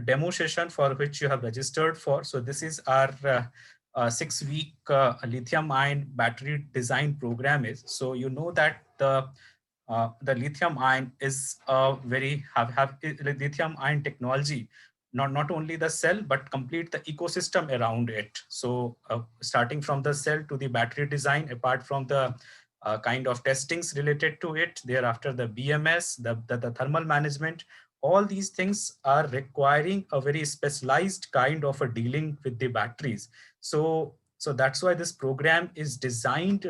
demo session for which you have registered for. So this is our 6-week lithium-ion battery design program is. So you know that the lithium-ion is a very lithium-ion technology. Not only the cell, but complete the ecosystem around it. So starting from the cell to the battery design, apart from the kind of testings related to it, thereafter the BMS, the thermal management, all these things are requiring a very specialized kind of a dealing with the batteries. So that's why this program is designed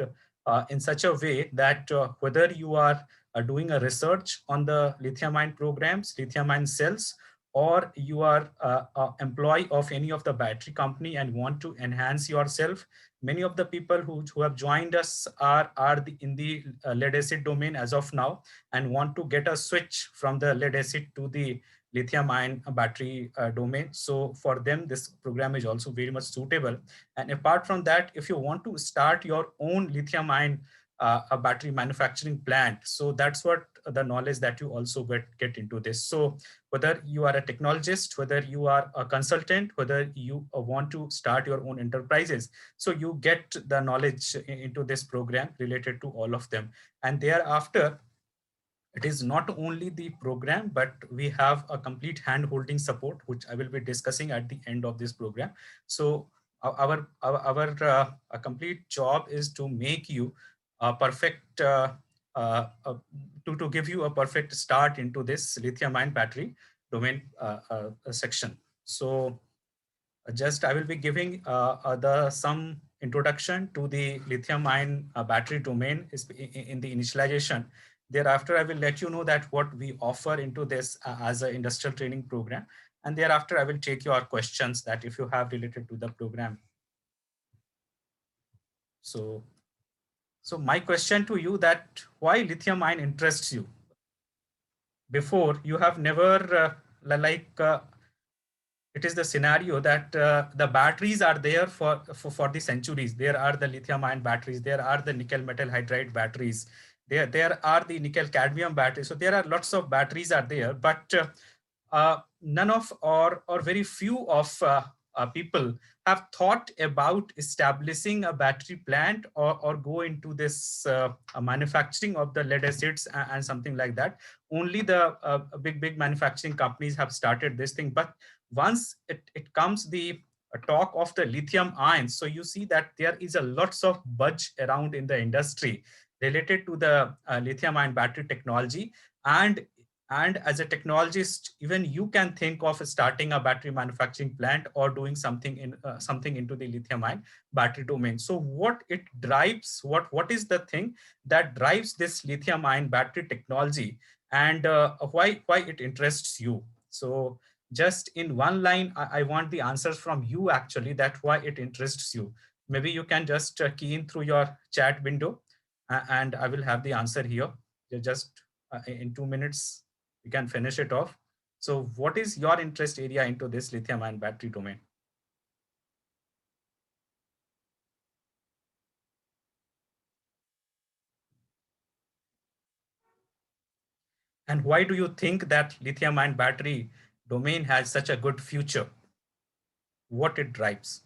in such a way that whether you are doing a research on the lithium-ion programs, lithium-ion cells, or you are employee of any of the battery company and want to enhance yourself. Many of the people who have joined us are in the lead acid domain as of now and want to get a switch from the lead acid to the lithium ion battery domain. So for them, this program is also very much suitable. And apart from that, if you want to start your own lithium ion a battery manufacturing plant, so that's what the knowledge that you also get into this. So whether you are a technologist, whether you are a consultant, whether you want to start your own enterprises, so you get the knowledge into this program related to all of them. And thereafter, it is not only the program, but we have a complete hand-holding support, which I will be discussing at the end of this program. So our complete job is to make you a perfect, to give you a perfect start into this lithium-ion battery domain section. So just I will be giving the some introduction to the lithium-ion battery domain in the initialization. Thereafter, I will let you know that what we offer into this as an industrial training program. And thereafter, I will take your questions that if you have related to the program. So my question to you that why lithium-ion interests you? Before, you have never it is the scenario that the batteries are there for the centuries. There are the lithium ion batteries, there are the nickel metal hydride batteries, there are the nickel cadmium batteries. So there are lots of batteries are there, but none of or very few of people have thought about establishing a battery plant or go into this manufacturing of the lead acids and something like that. Only the big manufacturing companies have started this thing. But once it comes the talk of the lithium ions, so you see that there is a lots of buzz around in the industry related to the lithium ion battery technology. And as a technologist, even you can think of starting a battery manufacturing plant or doing something in something into the lithium ion battery domain. So what it drives, what is the thing that drives this lithium ion battery technology, and why it interests you? So just in one line, I want the answers from you actually, that why it interests you. Maybe you can just key in through your chat window and I will have the answer here. Just in 2 minutes, we can finish it off. So what is your interest area into this lithium ion battery domain? And why do you think that lithium ion battery domain has such a good future? What it drives?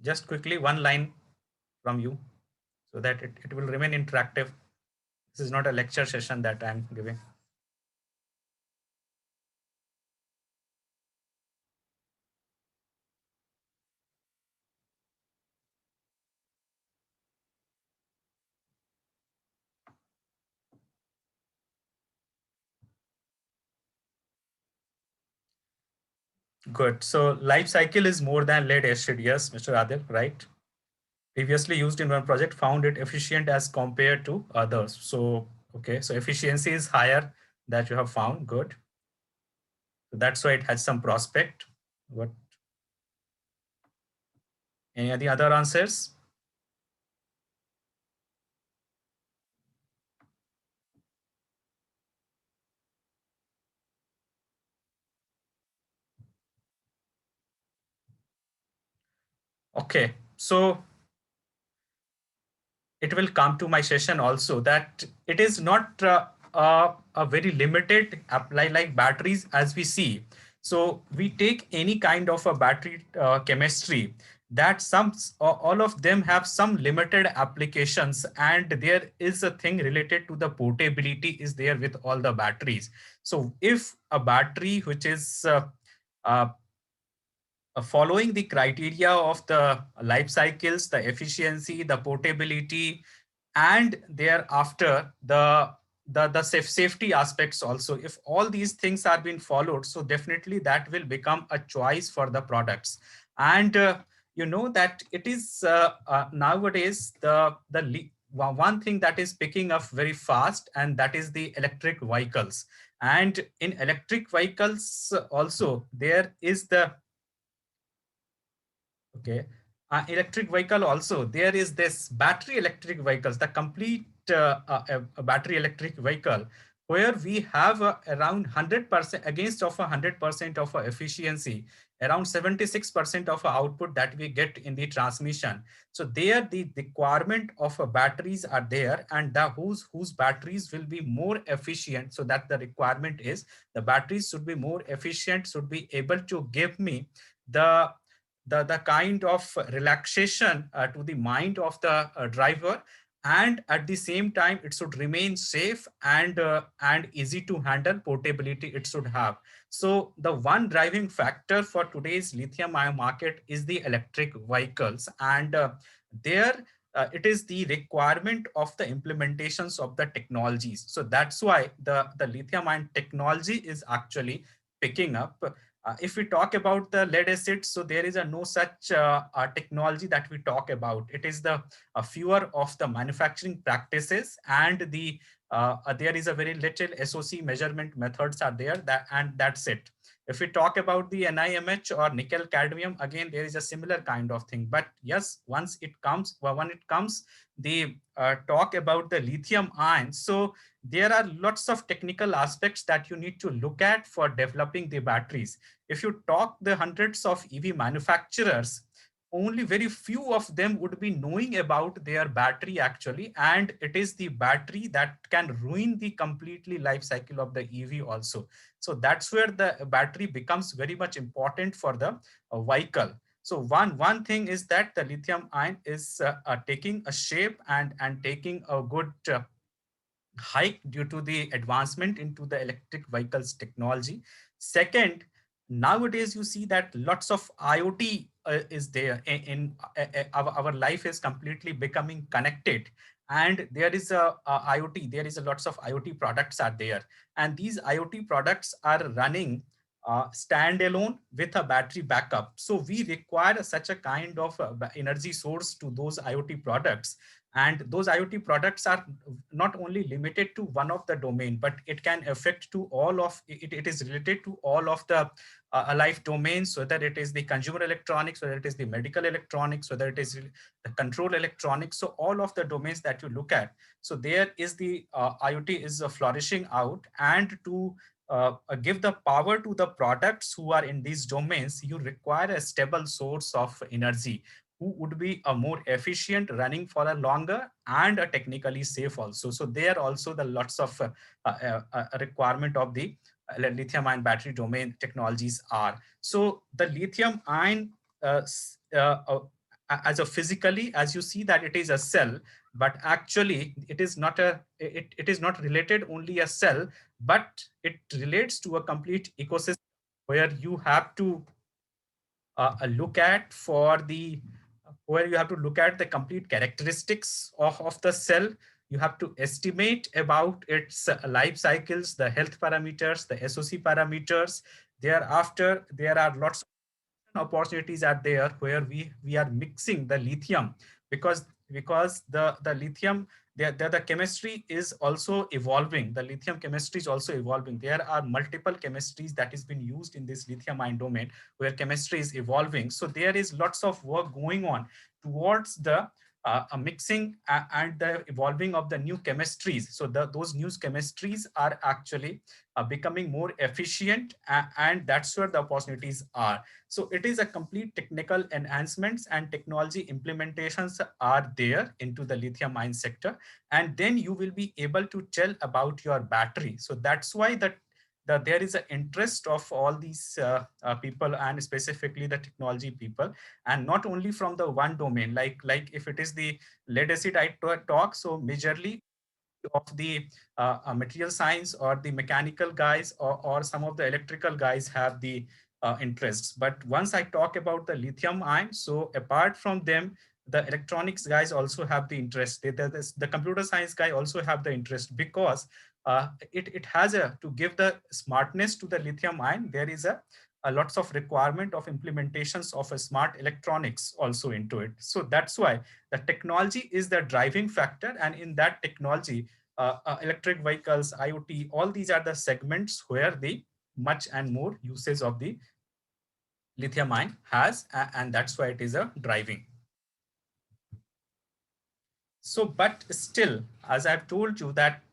Just quickly, one line from you so that it will remain interactive. This is not a lecture session that I'm giving. Good. So life cycle is more than lead acid. Yes, Mr. Adil, right? Previously used in one project, found it efficient as compared to others. So, okay, so efficiency is higher that you have found. Good. So that's why it has some prospect. What? Any other answers? Okay. So it will come to my session also that it is not a very limited apply like batteries as we see. So we take any kind of a battery chemistry that all of them have some limited applications, and there is a thing related to the portability is there with all the batteries. So if a battery which is uh, following the criteria of the life cycles, the efficiency, the portability, and thereafter the safety aspects also. If all these things are being followed, so definitely that will become a choice for the products. And you know that it is nowadays one thing that is picking up very fast, and that is the electric vehicles. And in electric vehicles also there is the okay. Electric vehicle also, there is this battery electric vehicles, the complete battery electric vehicle, where we have around 100% against of 100% of efficiency, around 76% of output that we get in the transmission. So there the requirement of batteries are there, and whose batteries will be more efficient. So that the requirement is the batteries should be more efficient, should be able to give me the the kind of relaxation to the mind of the driver, and at the same time it should remain safe and easy to handle. Portability it should have. So the one driving factor for today's lithium ion market is the electric vehicles, and there it is the requirement of the implementations of the technologies. So that's why the lithium ion technology is actually picking up. If we talk about the lead acid, so there is a no such technology that we talk about. It is the fewer of the manufacturing practices, and there is a very little SOC measurement methods are there, and that's it. If we talk about the NIMH or nickel cadmium, again there is a similar kind of thing. But yes, when it comes the talk about the lithium ion, so there are lots of technical aspects that you need to look at for developing the batteries. If you talk the hundreds of EV manufacturers, only very few of them would be knowing about their battery actually, and it is the battery that can ruin the completely life cycle of the EV also. So that's where the battery becomes very much important for the vehicle. So one thing is that the lithium ion is taking a shape and taking a good hike due to the advancement into the electric vehicles technology. Second, nowadays you see that lots of IoT is there in our life is completely becoming connected, and there is a IoT, there is a lots of IoT products are there, and these IoT products are running standalone with a battery backup. So we require such a kind of energy source to those IoT products, and those IoT products are not only limited to one of the domain, but it can affect to all of it. It is related to all of the life domains, whether it is the consumer electronics, whether it is the medical electronics, whether it is the control electronics. So all of the domains that you look at, so there is the IoT is flourishing out. And to give the power to the products who are in these domains, you require a stable source of energy who would be a more efficient, running for a longer, and a technically safe also. So there also the lots of requirement of the lithium ion battery domain technologies are. So the lithium ion as a physically, as you see that it is a cell, but actually it is not it is not related only a cell, but it relates to a complete ecosystem where you have to look at for the where you have to look at the complete characteristics of the cell. You have to estimate about its life cycles, the health parameters, the SOC parameters. Thereafter, there are lots opportunities are there where we are mixing the lithium, because the lithium, the chemistry is also evolving. The lithium chemistry is also evolving. There are multiple chemistries that is being used in this lithium ion domain where chemistry is evolving. So there is lots of work going on towards the a mixing and the evolving of the new chemistries. So those new chemistries are actually becoming more efficient, and that's where the opportunities are. So it is a complete technical enhancements and technology implementations are there into the lithium ion sector, and then you will be able to tell about your battery. So that's why there is an interest of all these people, and specifically the technology people, and not only from the one domain. Like if it is the lead acid I talk, so majorly of the material science or the mechanical guys, or some of the electrical guys have the interests. But once I talk about the lithium ion, so apart from them, the electronics guys also have the interest. The computer science guy also have the interest, because it has to give the smartness to the lithium ion. There is a lots of requirement of implementations of a smart electronics also into it. So that's why the technology is the driving factor, and in that technology, electric vehicles, IoT, all these are the segments where the much and more usage of the lithium ion has, and that's why it is a driving. So, but still, as I've told you that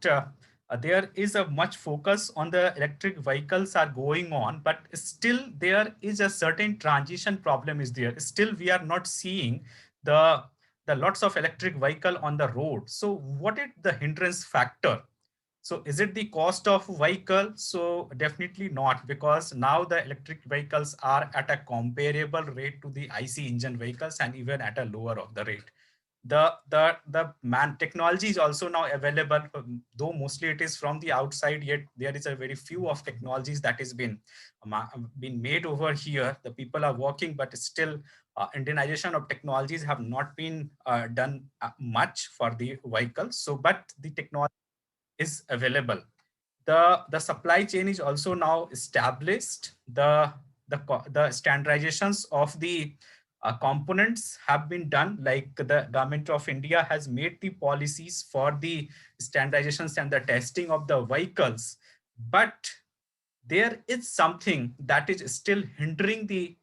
there is a much focus on the electric vehicles are going on, but still there is a certain transition problem is there. Still, we are not seeing the the lots of electric vehicle on the road. So, what is the hindrance factor? So is it the cost of vehicle? So definitely not, because now the electric vehicles are at a comparable rate to the IC engine vehicles, and even at a lower of the rate. The technology is also now available, though mostly it is from the outside, yet there is a very few of technologies that has been made over here. The people are working, but still Indianization of technologies have not been done much for the vehicles. So, but the technology is available. The supply chain is also now established. The standardizations of the components have been done. Like the government of India has made the policies for the standardizations and the testing of the vehicles, but there is something that is still hindering the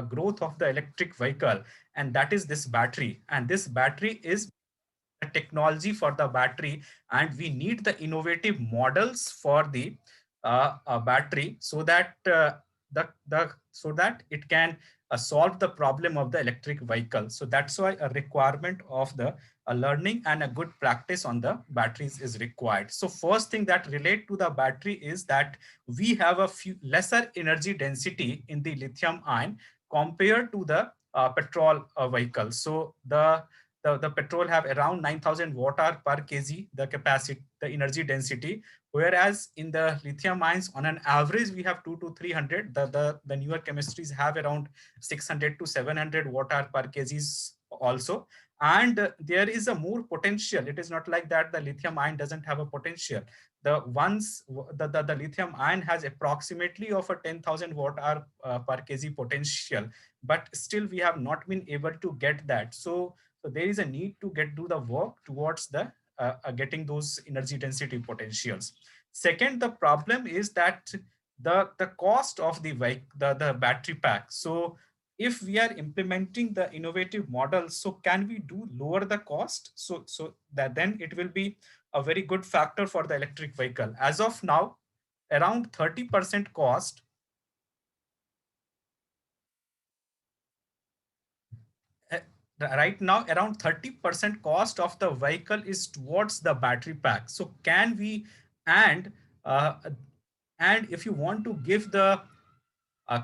growth of the electric vehicle, and that is this battery. And this battery is technology for the battery, and we need the innovative models for the battery, so that so that it can solve the problem of the electric vehicle. So that's why a requirement of the learning and a good practice on the batteries is required. So first thing that relate to the battery is that we have a few lesser energy density in the lithium ion compared to the petrol vehicle. So the petrol have around 9,000 watt hour per kg, the capacity, the energy density. Whereas in the lithium ions, on an average, we have 2 to 300. The newer chemistries have around 600 to 700 watt hour per kgs also. And there is a more potential. It is not like that the lithium ion doesn't have a potential. The lithium ion has approximately of a 10,000 watt hour per kg potential, but still we have not been able to get that. So there is a need to do the work towards the getting those energy density potentials. Second, the problem is that the cost of the battery pack. So if we are implementing the innovative models, so can we do lower the cost? So that then it will be a very good factor for the electric vehicle. As of now, around 30% cost uh, right now, around 30% cost of the vehicle is towards the battery pack. So can we, and uh, and if you want to give the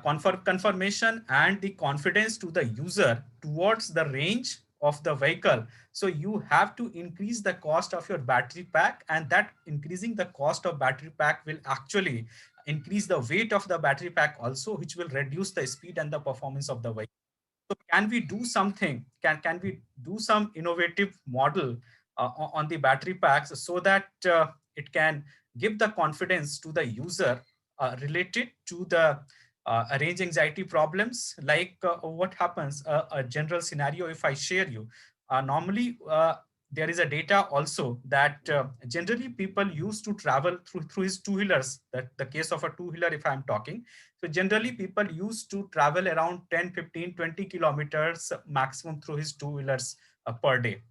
confirmation and the confidence to the user towards the range of the vehicle, so you have to increase the cost of your battery pack, and that increasing the cost of battery pack will actually increase the weight of the battery pack also, which will reduce the speed and the performance of the vehicle. So can we do something? Can we do some innovative model on the battery packs, so that it can give the confidence to the user related to the range anxiety problems? Like what happens? A general scenario, if I share you, normally there is a data also that generally people used to travel through his two-wheelers. That the case of a two-wheeler, if I'm talking, so generally people used to travel around 10, 15, 20 kilometers maximum through his two-wheelers per day.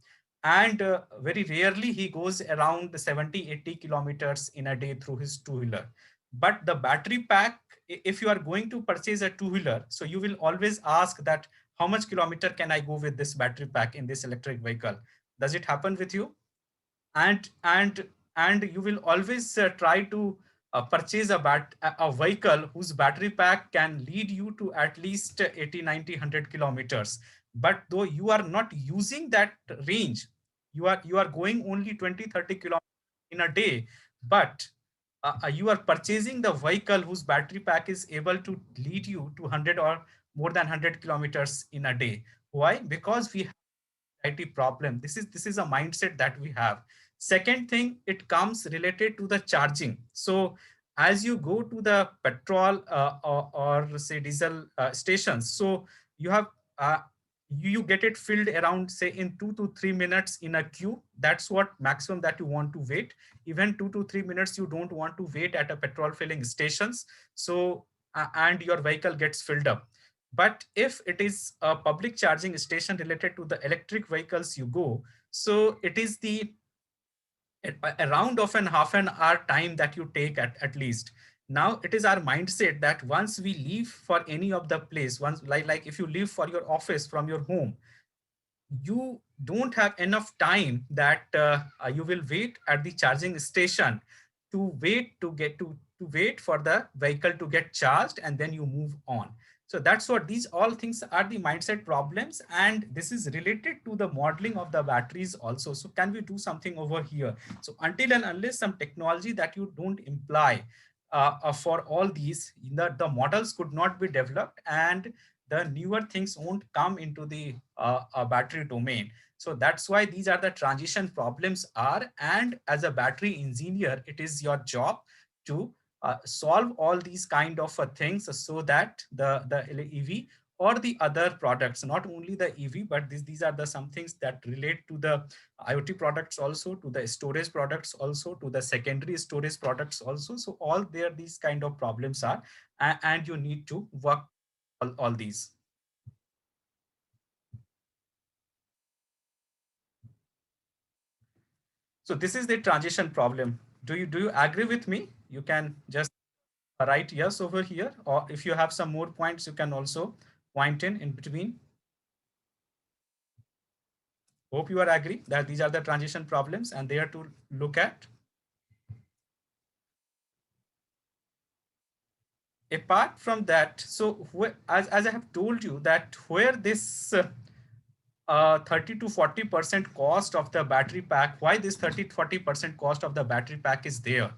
And very rarely he goes around 70-80 kilometers in a day through his two-wheeler. But the battery pack, if you are going to purchase a two-wheeler, so you will always ask that how much kilometer can I go with this battery pack in this electric vehicle? Does it happen with you? And you will always try to purchase a vehicle whose battery pack can lead you to at least 80, 90, 100 kilometers. But though you are not using that range, you are going only 20, 30 kilometers in a day, but you are purchasing the vehicle whose battery pack is able to lead you to 100 or more than 100 kilometers in a day. Why? Because we IT problem. This is a mindset that we have. Second thing, it comes related to the charging. So as you go to the petrol or say diesel stations, so you have you get it filled around say in 2 to 3 minutes in a queue. That's what maximum that you want to wait. Even 2 to 3 minutes you don't want to wait at a petrol filling stations. So and your vehicle gets filled up. But if it is a public charging station related to the electric vehicles you go, so it is the around of an half an hour time that you take at least. Now it is our mindset that once we leave for any of the place, once like if you leave for your office from your home, you don't have enough time that you will wait at the charging station to wait for the vehicle to get charged and then you move on. So that's what these all things are, the mindset problems, and this is related to the modeling of the batteries also. So can we do something over here? So until and unless some technology that you don't imply for all these, the models could not be developed and the newer things won't come into the battery domain. So that's why these are the transition problems are. And as a battery engineer, it is your job to solve all these kind of things so that the EV or the other products, not only the EV, but these are the some things that relate to the IoT products also, to the storage products also, to the secondary storage products also. So all there these kind of problems are, and you need to work all these. So this is the transition problem. Do you agree with me? You can just write yes over here, or if you have some more points, you can also point in between. Hope you are agree that these are the transition problems and they are to look at. Apart from that, so as I have told you that where this 30 to 40% cost of the battery pack, why this 30-40% cost of the battery pack is there?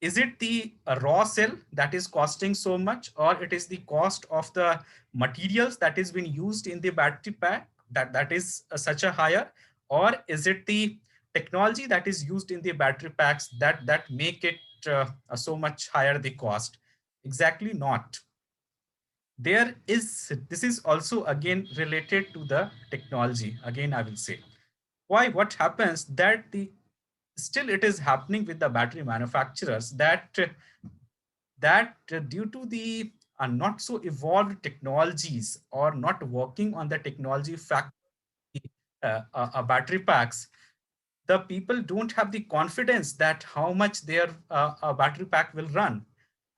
Is it the raw cell that is costing so much, or it is the cost of the materials that is being used in the battery pack that is such a higher, or is it the technology that is used in the battery packs that make it so much higher the cost? Exactly not. This is also again related to the technology. Again, I will say why. What happens that the still it is happening with the battery manufacturers that due to the not so evolved technologies or not working on the technology factor battery packs, the people don't have the confidence that how much their battery pack will run.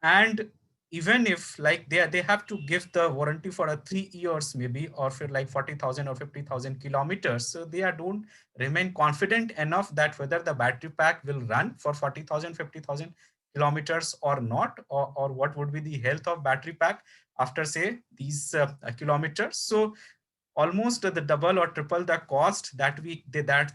And even if like they have to give the warranty for a 3 years maybe, or for like 40,000 or 50,000 kilometers, so they are don't remain confident enough that whether the battery pack will run for 40,000 50,000 kilometers or not, or what would be the health of battery pack after say these kilometers. So almost the double or triple the cost that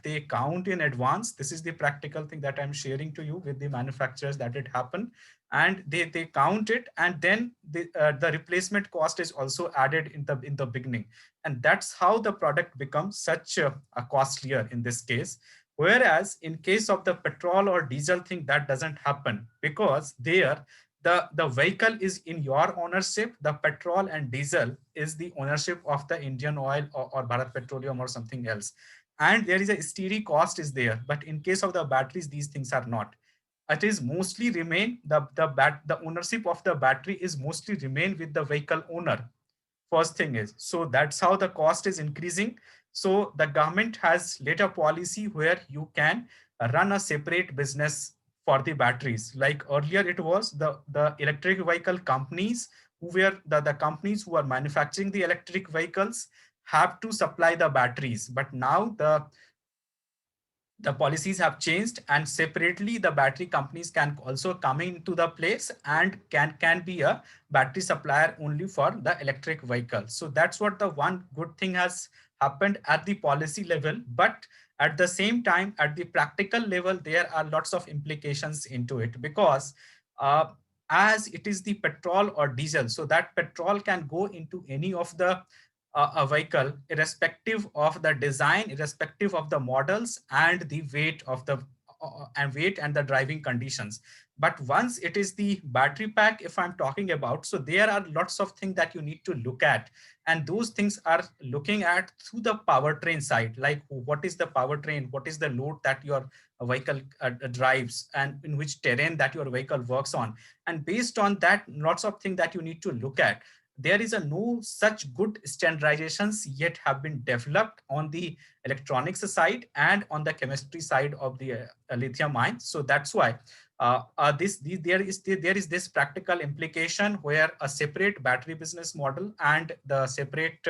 they count in advance. This is the practical thing that I'm sharing to you with the manufacturers that it happened, and they count it, and then the replacement cost is also added in the beginning, and that's how the product becomes such a costlier in this case. Whereas in case of the petrol or diesel thing, that doesn't happen, because there the vehicle is in your ownership. The petrol and diesel is the ownership of the Indian Oil or Bharat Petroleum or something else, and there is a steady cost is there. But in case of the batteries, these things are not. It is mostly remain the ownership of the battery is mostly remain with the vehicle owner. First thing is, so that's how the cost is increasing. So the government has laid a policy where you can run a separate business for the batteries. Like earlier, it was the electric vehicle companies who were the companies who are manufacturing the electric vehicles have to supply the batteries. But now the policies have changed, and separately the battery companies can also come into the place and can be a battery supplier only for the electric vehicle. So that's what the one good thing has happened at the policy level. But at the same time, at the practical level, there are lots of implications into it, because uh, as it is the petrol or diesel, so that petrol can go into any of the a vehicle, irrespective of the design, irrespective of the models and the weight of the and weight and the driving conditions. But once it is the battery pack, if I'm talking about, so there are lots of things that you need to look at, and those things are looking at through the powertrain side, like what is the powertrain, what is the load that your vehicle drives, and in which terrain that your vehicle works on, and based on that, lots of things that you need to look at. There is a no such good standardizations yet have been developed on the electronics side and on the chemistry side of the lithium ion. So that's why there is this practical implication where a separate battery business model and the separate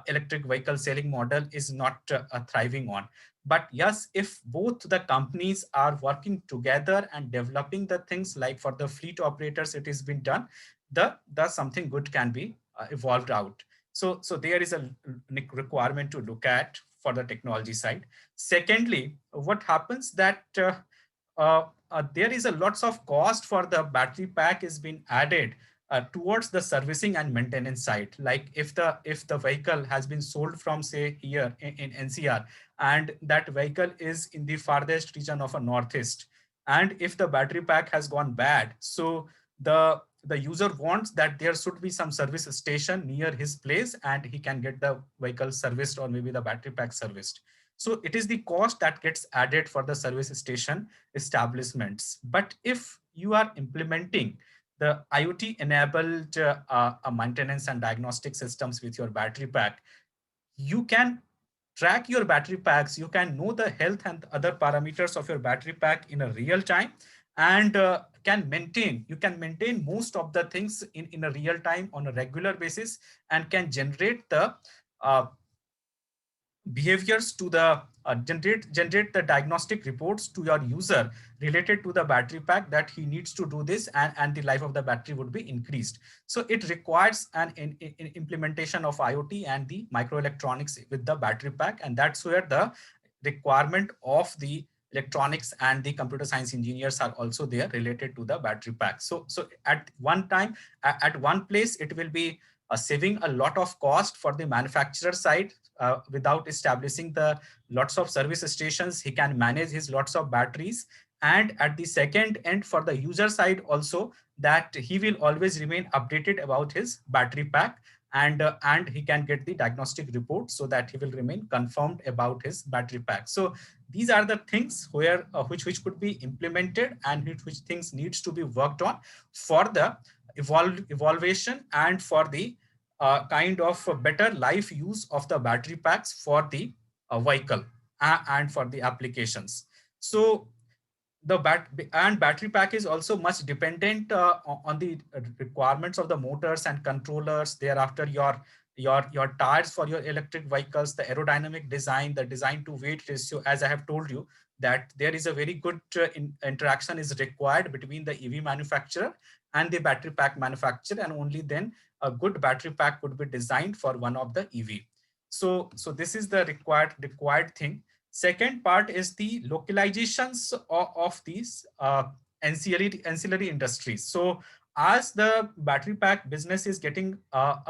electric vehicle selling model is not thriving on. But yes, if both the companies are working together and developing the things, like for the fleet operators it has been done, the something good can be evolved out. So there is a requirement to look at for the technology side. Secondly, what happens that there is a lots of cost for the battery pack is being added towards the servicing and maintenance side. Like if the vehicle has been sold from, say, here in NCR, and that vehicle is in the farthest region of a northeast, and if the battery pack has gone bad, so the user wants that there should be some service station near his place and he can get the vehicle serviced or maybe the battery pack serviced. So it is the cost that gets added for the service station establishments. But if you are implementing the IoT enabled maintenance and diagnostic systems with your battery pack, you can track your battery packs, you can know the health and other parameters of your battery pack in a real time, and you can maintain most of the things in a real time on a regular basis, and can generate the uh, behaviors to the generate the diagnostic reports to your user related to the battery pack, that he needs to do this, and the life of the battery would be increased. So it requires an implementation of IoT and the microelectronics with the battery pack, and that's where the requirement of the electronics and the computer science engineers are also there related to the battery pack. So at one time, at one place, it will be saving a lot of cost for the manufacturer side. Without establishing the lots of service stations, he can manage his lots of batteries. And at the second end, for the user side also, that he will always remain updated about his battery pack, and he can get the diagnostic report, so that he will remain confirmed about his battery pack. So these are the things where which could be implemented, and which things needs to be worked on for the evaluation and for the kind of a better life use of the battery packs for the vehicle and for the applications. So the battery pack is also much dependent on the requirements of the motors and controllers. Thereafter, your tires for your electric vehicles, the aerodynamic design, the design to weight ratio. As I have told you, that there is a very good interaction is required between the EV manufacturer and the battery pack manufacturer, and only then a good battery pack could be designed for one of the EV. So this is the required thing. Second part is the localizations of these ancillary industries. So as the battery pack business is getting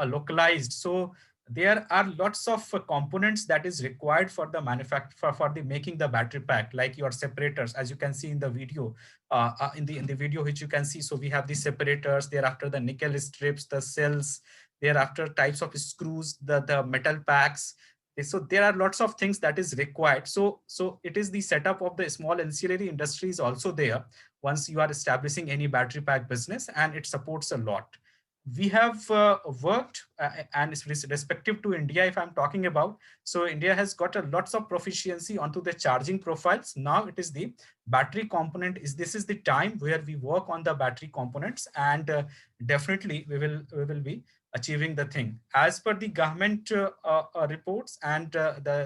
localized, so there are lots of components that is required for the manufacture for the making the battery pack, like your separators, as you can see in the video. In the video which you can see, so we have the separators, thereafter the nickel strips, the cells, thereafter types of screws, the metal packs. So there are lots of things that is required. So it is the setup of the small ancillary industries also there once you are establishing any battery pack business, and it supports a lot. we have worked and it's respective to India, if I'm talking about. So India has got a lots of proficiency onto the charging profiles. Now it is the battery component. This is the time where we work on the battery components, and definitely we will be achieving the thing as per the government reports. And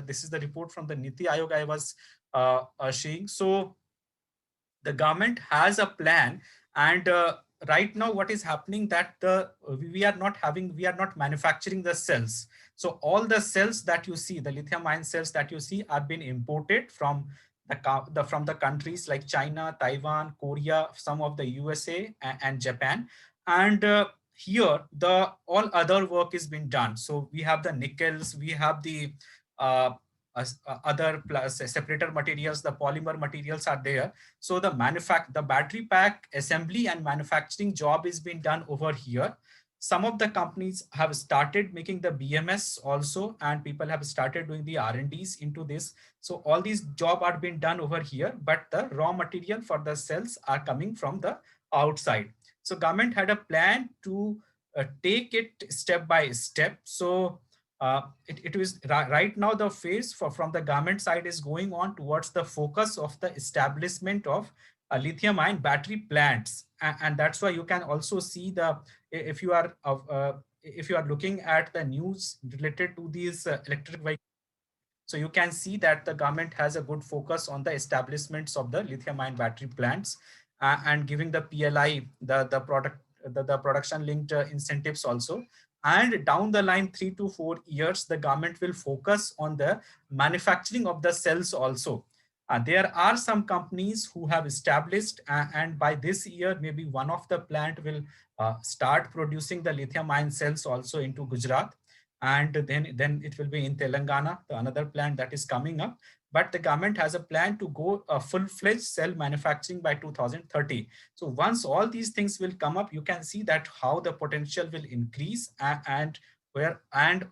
this is the report from the Niti Aayog I was seeing. So the government has a plan, and right now what is happening that we are not manufacturing the cells. So all the cells that you see, the lithium ion cells that you see, are being imported from from the countries like China, Taiwan, Korea, some of the USA and Japan. And here the all other work is being done. So we have the nickels, we have the uh, other plus separator materials, the polymer materials are there. So the battery pack assembly and manufacturing job is being done over here. Some of the companies have started making the BMS also, and people have started doing the R&Ds into this. So all these job are being done over here, but the raw material for the cells are coming from the outside. So government had a plan to take it step by step. So it is right now the phase from the government side is going on towards the focus of the establishment of lithium ion battery plants. And that's why you can also see the, if you are if you are looking at the news related to these electric vehicles, so you can see that the government has a good focus on the establishments of the lithium ion battery plants, and giving the PLI, the production linked incentives also. And down the line, 3 to 4 years, the government will focus on the manufacturing of the cells also. There are some companies who have established, and by this year, maybe one of the plant will start producing the lithium ion cells also into Gujarat. And then it will be in Telangana, the another plant that is coming up. But the government has a plan to go full-fledged cell manufacturing by 2030. So once all these things will come up, you can see that how the potential will increase, and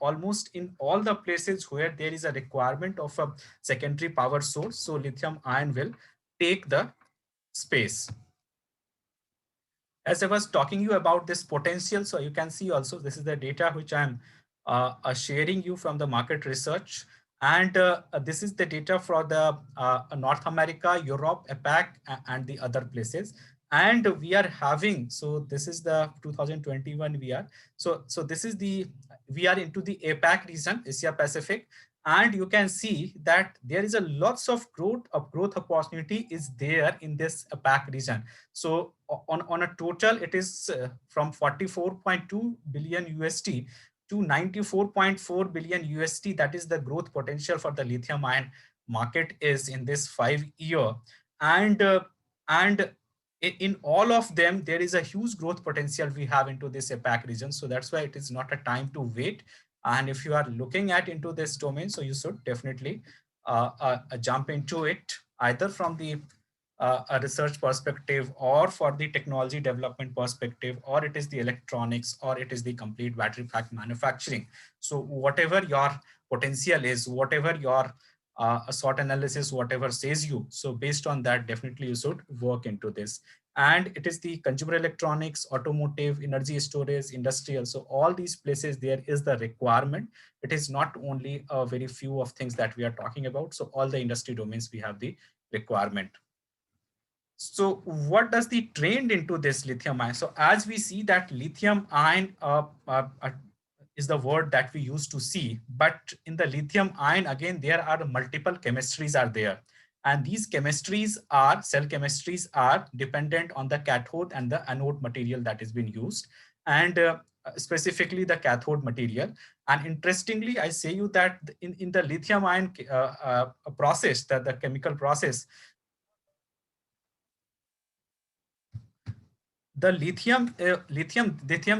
almost in all the places where there is a requirement of a secondary power source, so lithium ion will take the space. As I was talking you about this potential, so you can see also this is the data which I'm sharing you from the market research. And this is the data for the North America, Europe, APAC, and the other places. And we are having, so this is the 2021 we are. So this is the, we are into the APAC region, Asia Pacific. And you can see that there is a lots of growth opportunity is there in this APAC region. So on a total, it is from 44.2 billion USD to 94.4 billion USD. That is the growth potential for the lithium ion market is in this 5 year. And and in all of them, there is a huge growth potential we have into this APAC region. So that's why it is not a time to wait. And if you are looking at into this domain, so you should definitely jump into it, either from the a research perspective, or for the technology development perspective, or it is the electronics, or it is the complete battery pack manufacturing. So whatever your potential is, whatever your SWOT analysis, whatever says you, so based on that, definitely you should work into this. And it is the consumer electronics, automotive, energy storage, industrial. So all these places, there is the requirement. It is not only a very few of things that we are talking about. So all the industry domains, we have the requirement. So what does the trend into this lithium ion? So as we see that lithium ion is the word that we used to see, but in the lithium ion, again, there are multiple chemistries are there. And these chemistries are, cell chemistries are dependent on the cathode and the anode material that is being used. And specifically the cathode material. And interestingly, I say you that in the lithium ion process, the chemical process, the lithium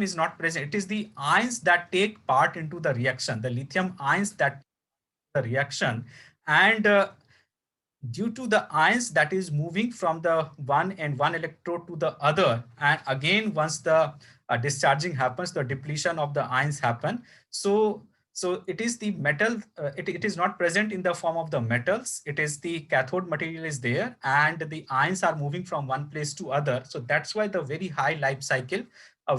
is not present. It is the ions that take part into the reaction, the lithium ions that the reaction. And due to the ions that is moving from the one electrode to the other, and again once the discharging happens, the depletion of the ions happen. So it is the metal, it is not present in the form of the metals. It is the cathode material is there, and the ions are moving from one place to other. So that's why the very high life cycle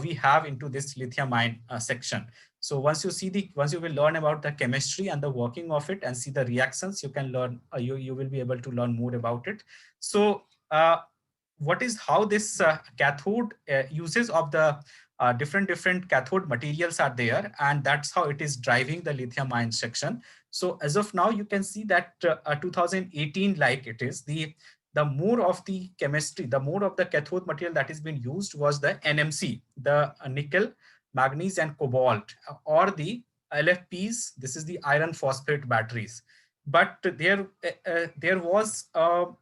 we have into this lithium ion section. So once you will learn about the chemistry and the working of it and see the reactions, you can learn, you will be able to learn more about it. So what is how this cathode uses of the different cathode materials are there, and that's how it is driving the lithium ion section. So as of now, you can see that 2018, like it is the more of the chemistry, the more of the cathode material that is being used was the NMC, the nickel, manganese, and cobalt, or the LFPs. This is the iron phosphate batteries. But there was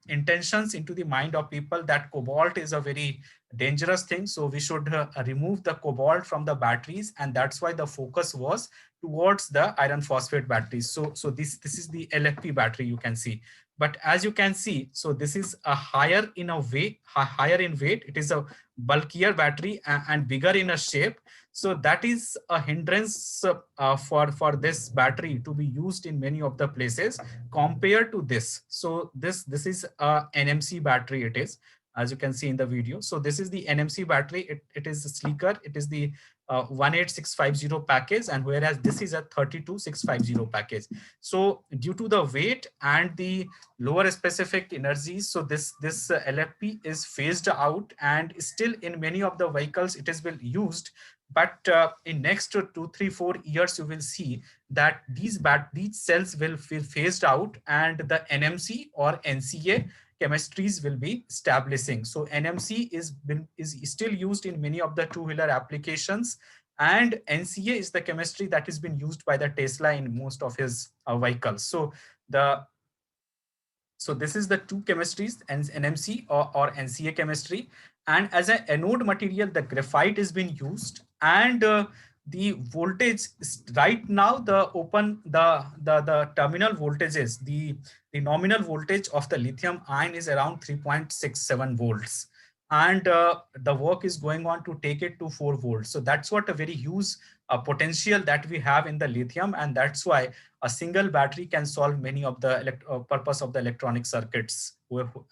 intentions into the mind of people that cobalt is a very dangerous thing, so we should remove the cobalt from the batteries, and that's why the focus was towards the iron phosphate batteries. So this is the LFP battery, you can see. But as you can see, so this is a higher in a weight, higher in weight. It is a bulkier battery and bigger in a shape. So that is a hindrance for this battery to be used in many of the places compared to this. So this is a NMC battery. It is, as you can see in the video. So this is the NMC battery. It is sleeker. It is the 18650 package, and whereas this is a 32650 package. So due to the weight and the lower specific energies, so this LFP is phased out, and still in many of the vehicles it is been used. But in next 2, 3, 4 years, you will see that these cells will feel phased out, and the NMC or NCA chemistries will be establishing. So NMC is still used in many of the two-wheeler applications, and NCA is the chemistry that has been used by the Tesla in most of his vehicles. So this is the two chemistries, NMC or NCA chemistry. And as an anode material, the graphite is being used, and the voltage right now, the terminal voltages, the nominal voltage of the lithium ion is around 3.67 volts. And the work is going on to take it to 4 volts. So that's what a very huge potential that we have in the lithium, and that's why a single battery can solve many of the purpose of the electronic circuits.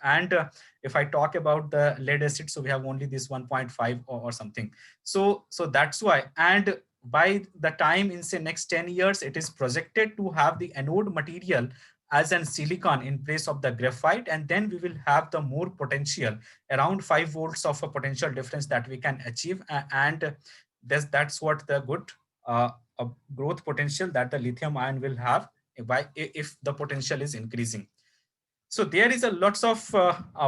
And if I talk about the lead acid, so we have only this 1.5 or something. So that's why. And by the time in say next 10 years, it is projected to have the anode material as an silicon in place of the graphite, and then we will have the more potential, around 5 volts of a potential difference that we can achieve. And that's what the good a growth potential that the lithium ion will have if the potential is increasing. So there is a lots of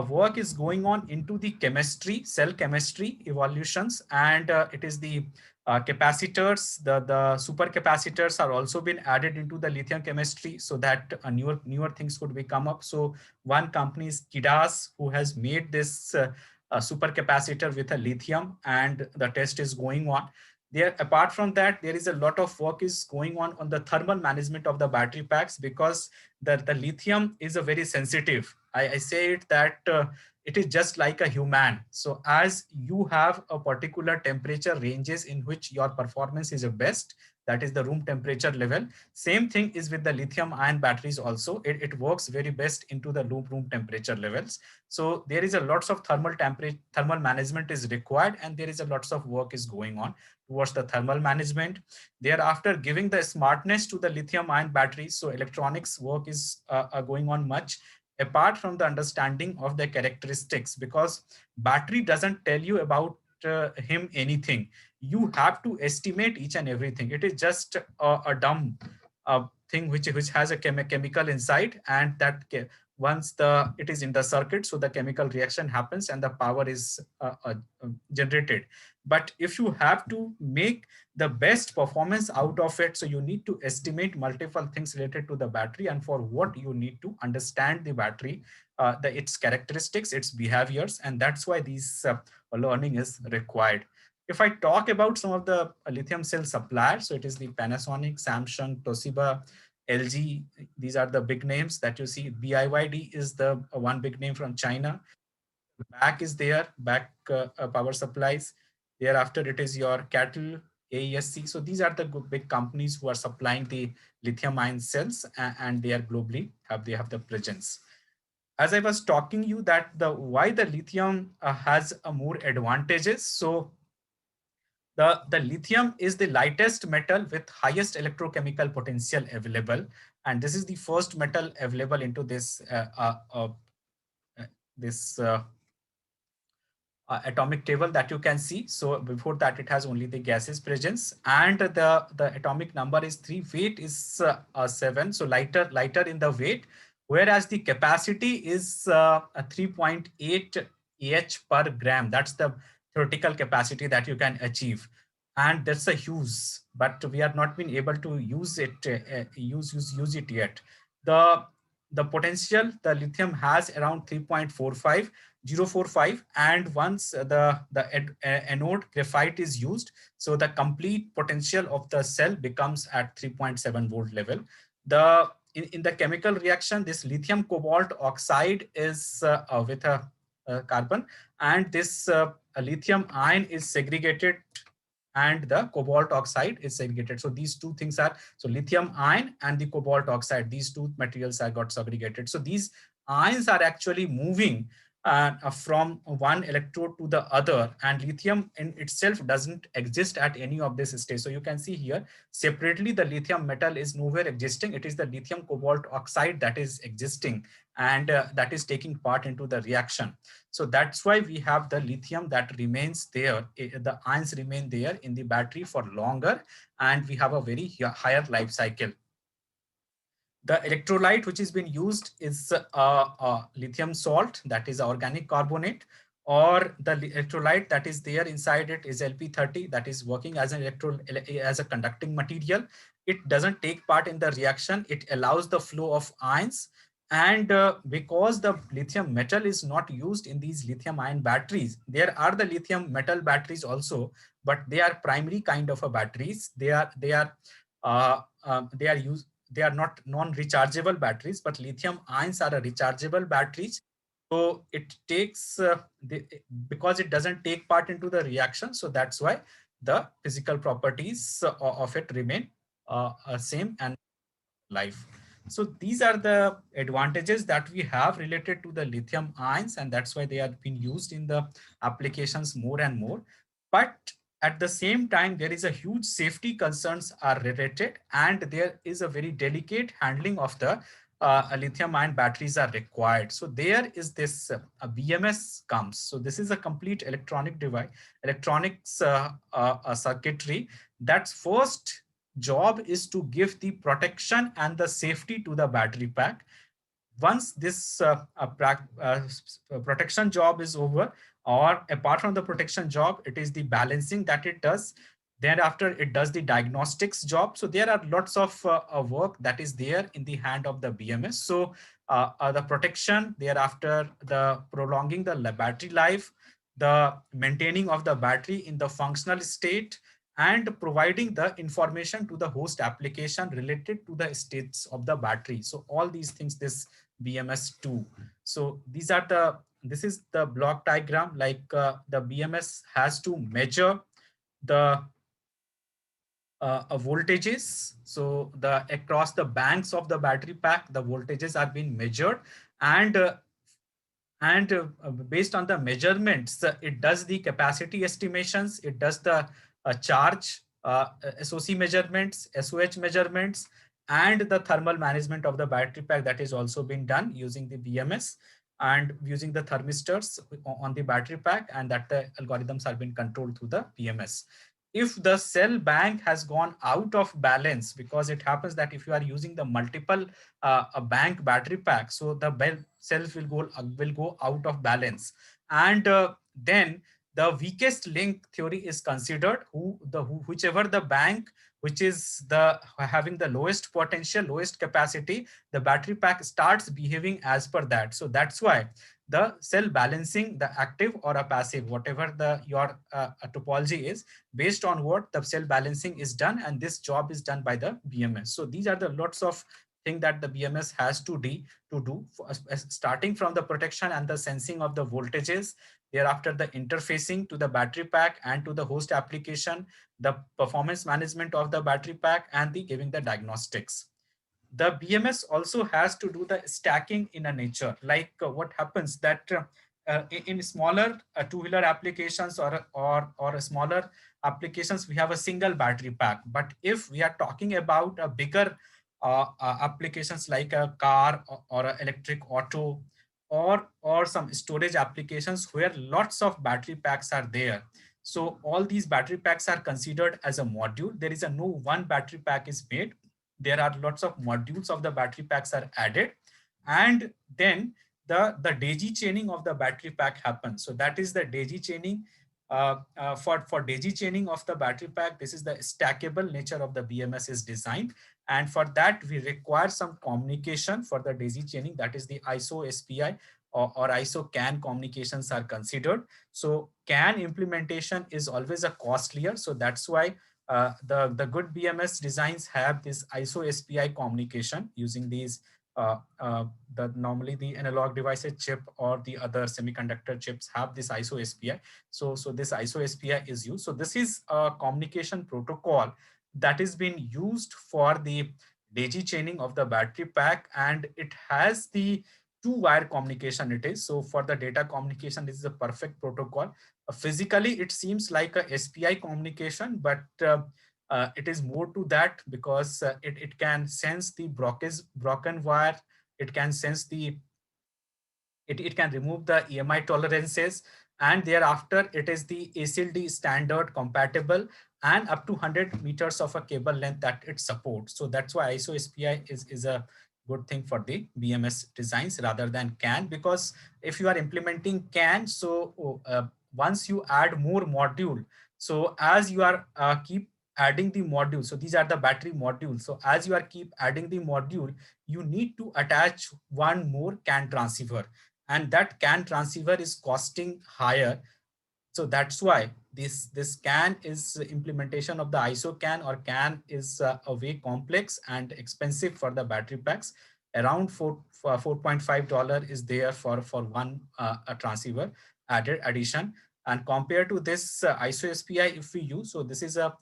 work is going on into the chemistry, cell chemistry evolutions, and it is the capacitors, the supercapacitors are also been added into the lithium chemistry, so that newer things could be come up. So one company is Kidas, who has made this supercapacitor with a lithium, and the test is going on there. Apart from that, there is a lot of work is going on the thermal management of the battery packs, because the lithium is a very sensitive. I say it that it is just like a human. So as you have a particular temperature ranges in which your performance is the best, that is the room temperature level. Same thing is with the lithium ion batteries also. It works very best into the room temperature levels. So there is a lots of thermal management is required, and there is a lots of work is going on towards the thermal management. Thereafter, giving the smartness to the lithium ion batteries. So electronics work is going on much apart from the understanding of the characteristics, because battery doesn't tell you about him anything. You have to estimate each and everything. It is just a dumb thing which has a chemical inside, and that once it is in the circuit, so the chemical reaction happens and the power is generated. But if you have to make the best performance out of it, so you need to estimate multiple things related to the battery, and for what you need to understand the battery, its characteristics, its behaviors, and that's why these learning is required. If I talk about some of the lithium cell suppliers, so it is the Panasonic, Samsung, Toshiba, LG. These are the big names that you see. BYD is the one big name from China. Back is there, back power supplies. Thereafter, it is your Cattle, AESC. So these are the big companies who are supplying the lithium ion cells, and they are globally they have the presence. As I was talking you that why the lithium has a more advantages. So The lithium is the lightest metal with highest electrochemical potential available. And this is the first metal available into this atomic table that you can see. So before that, it has only the gases presence, and the atomic number is 3. Weight is 7, so lighter in the weight, whereas the capacity is 3.8 Ah per gram. That's the theoretical capacity that you can achieve, and that's a huge. But we are not been able to use it use it yet. The potential the lithium has around 3.45, and once the anode graphite is used, so the complete potential of the cell becomes at 3.7 volt level. In the chemical reaction, this lithium cobalt oxide is with a carbon, and this lithium ion is segregated, and the cobalt oxide is segregated. So these two things are, so lithium ion and the cobalt oxide, these two materials are got segregated. So these ions are actually moving from one electrode to the other, and lithium in itself doesn't exist at any of this stage. So you can see here separately the lithium metal is nowhere existing. It is the lithium cobalt oxide that is existing, and that is taking part into the reaction. So that's why we have the lithium that remains there. The ions remain there in the battery for longer, and we have a very higher life cycle. The electrolyte which is being used is lithium salt, that is organic carbonate, or the electrolyte that is there inside it is LP30, that is working as an as a conducting material. It doesn't take part in the reaction. It allows the flow of ions. And because the lithium metal is not used in these lithium ion batteries, there are the lithium metal batteries also, but they are primary kind of a batteries. They are used, they are not non-rechargeable batteries, but lithium ions are a rechargeable batteries. So it takes because it doesn't take part into the reaction, so that's why the physical properties of it remain same and life. So these are the advantages that we have related to the lithium ions, and that's why they are being used in the applications more and more. But at the same time, there is a huge safety concerns are related, and there is a very delicate handling of the lithium ion batteries are required. So there is this BMS comes. So this is a complete electronic device, electronics circuitry. That's first job is to give the protection and the safety to the battery pack. Once this protection job is over, or apart from the protection job, it is the balancing that it does. Thereafter, it does the diagnostics job. So there are lots of work that is there in the hand of the BMS. So the protection, thereafter, the prolonging the battery life, the maintaining of the battery in the functional state, and providing the information to the host application related to the states of the battery. So all these things, this BMS 2. So this is the block diagram, like the BMS has to measure the voltages. So across the banks of the battery pack, the voltages are being measured, and based on the measurements, it does the capacity estimations, it does the charge, SOC measurements, SOH measurements, and the thermal management of the battery pack, that is also being done using the BMS and using the thermistors on the battery pack, and that the algorithms are being controlled through the BMS. If the cell bank has gone out of balance, because it happens that if you are using the multiple a bank battery pack, so the cells will go out of balance, and then the weakest link theory is considered, whichever the bank which is the having the lowest potential, lowest capacity, the battery pack starts behaving as per that. So that's why the cell balancing, the active or a passive, whatever the your topology is, based on what the cell balancing is done, and this job is done by the BMS. So these are the lots of thing that the BMS has to do, starting from the protection and the sensing of the voltages, thereafter the interfacing to the battery pack and to the host application, the performance management of the battery pack, and the giving the diagnostics. The BMS also has to do the stacking in a nature, like what happens that in smaller two-wheeler applications or smaller applications, we have a single battery pack. But if we are talking about a bigger applications like a car or an electric auto or some storage applications where lots of battery packs are there, so all these battery packs are considered as a module. There is a no one battery pack is made. There are lots of modules of the battery packs are added, and then the daisy chaining of the battery pack happens. So that is the daisy chaining. For daisy chaining of the battery pack, this is the stackable nature of the BMS is designed. And for that, we require some communication for the daisy chaining. That is the ISO SPI or ISO CAN communications are considered. So CAN implementation is always a costlier. So that's why the good BMS designs have this ISO SPI communication using these normally the analog devices chip or the other semiconductor chips have this ISO SPI. So this ISO SPI is used. So this is a communication protocol that is being used for the daisy chaining of the battery pack, and it has the two-wire communication it is. So for the data communication, this is a perfect protocol. Physically, it seems like a SPI communication, but it is more to that because it can sense the broken wire. It can sense it can remove the EMI tolerances, and thereafter it is the ASIL-D standard compatible and up to 100 meters of a cable length that it supports. So that's why ISO SPI is a good thing for the BMS designs rather than CAN, because if you are implementing CAN, so once you add more module, so as you are keep adding the module, so these are the battery modules. So as you are keep adding the module, you need to attach one more CAN transceiver, and that CAN transceiver is costing higher. So that's why this CAN is implementation of the ISO CAN or CAN is a way complex and expensive for the battery packs. Around $4.5 is there for one a transceiver added addition. And compared to this ISO SPI, if we use, so this is a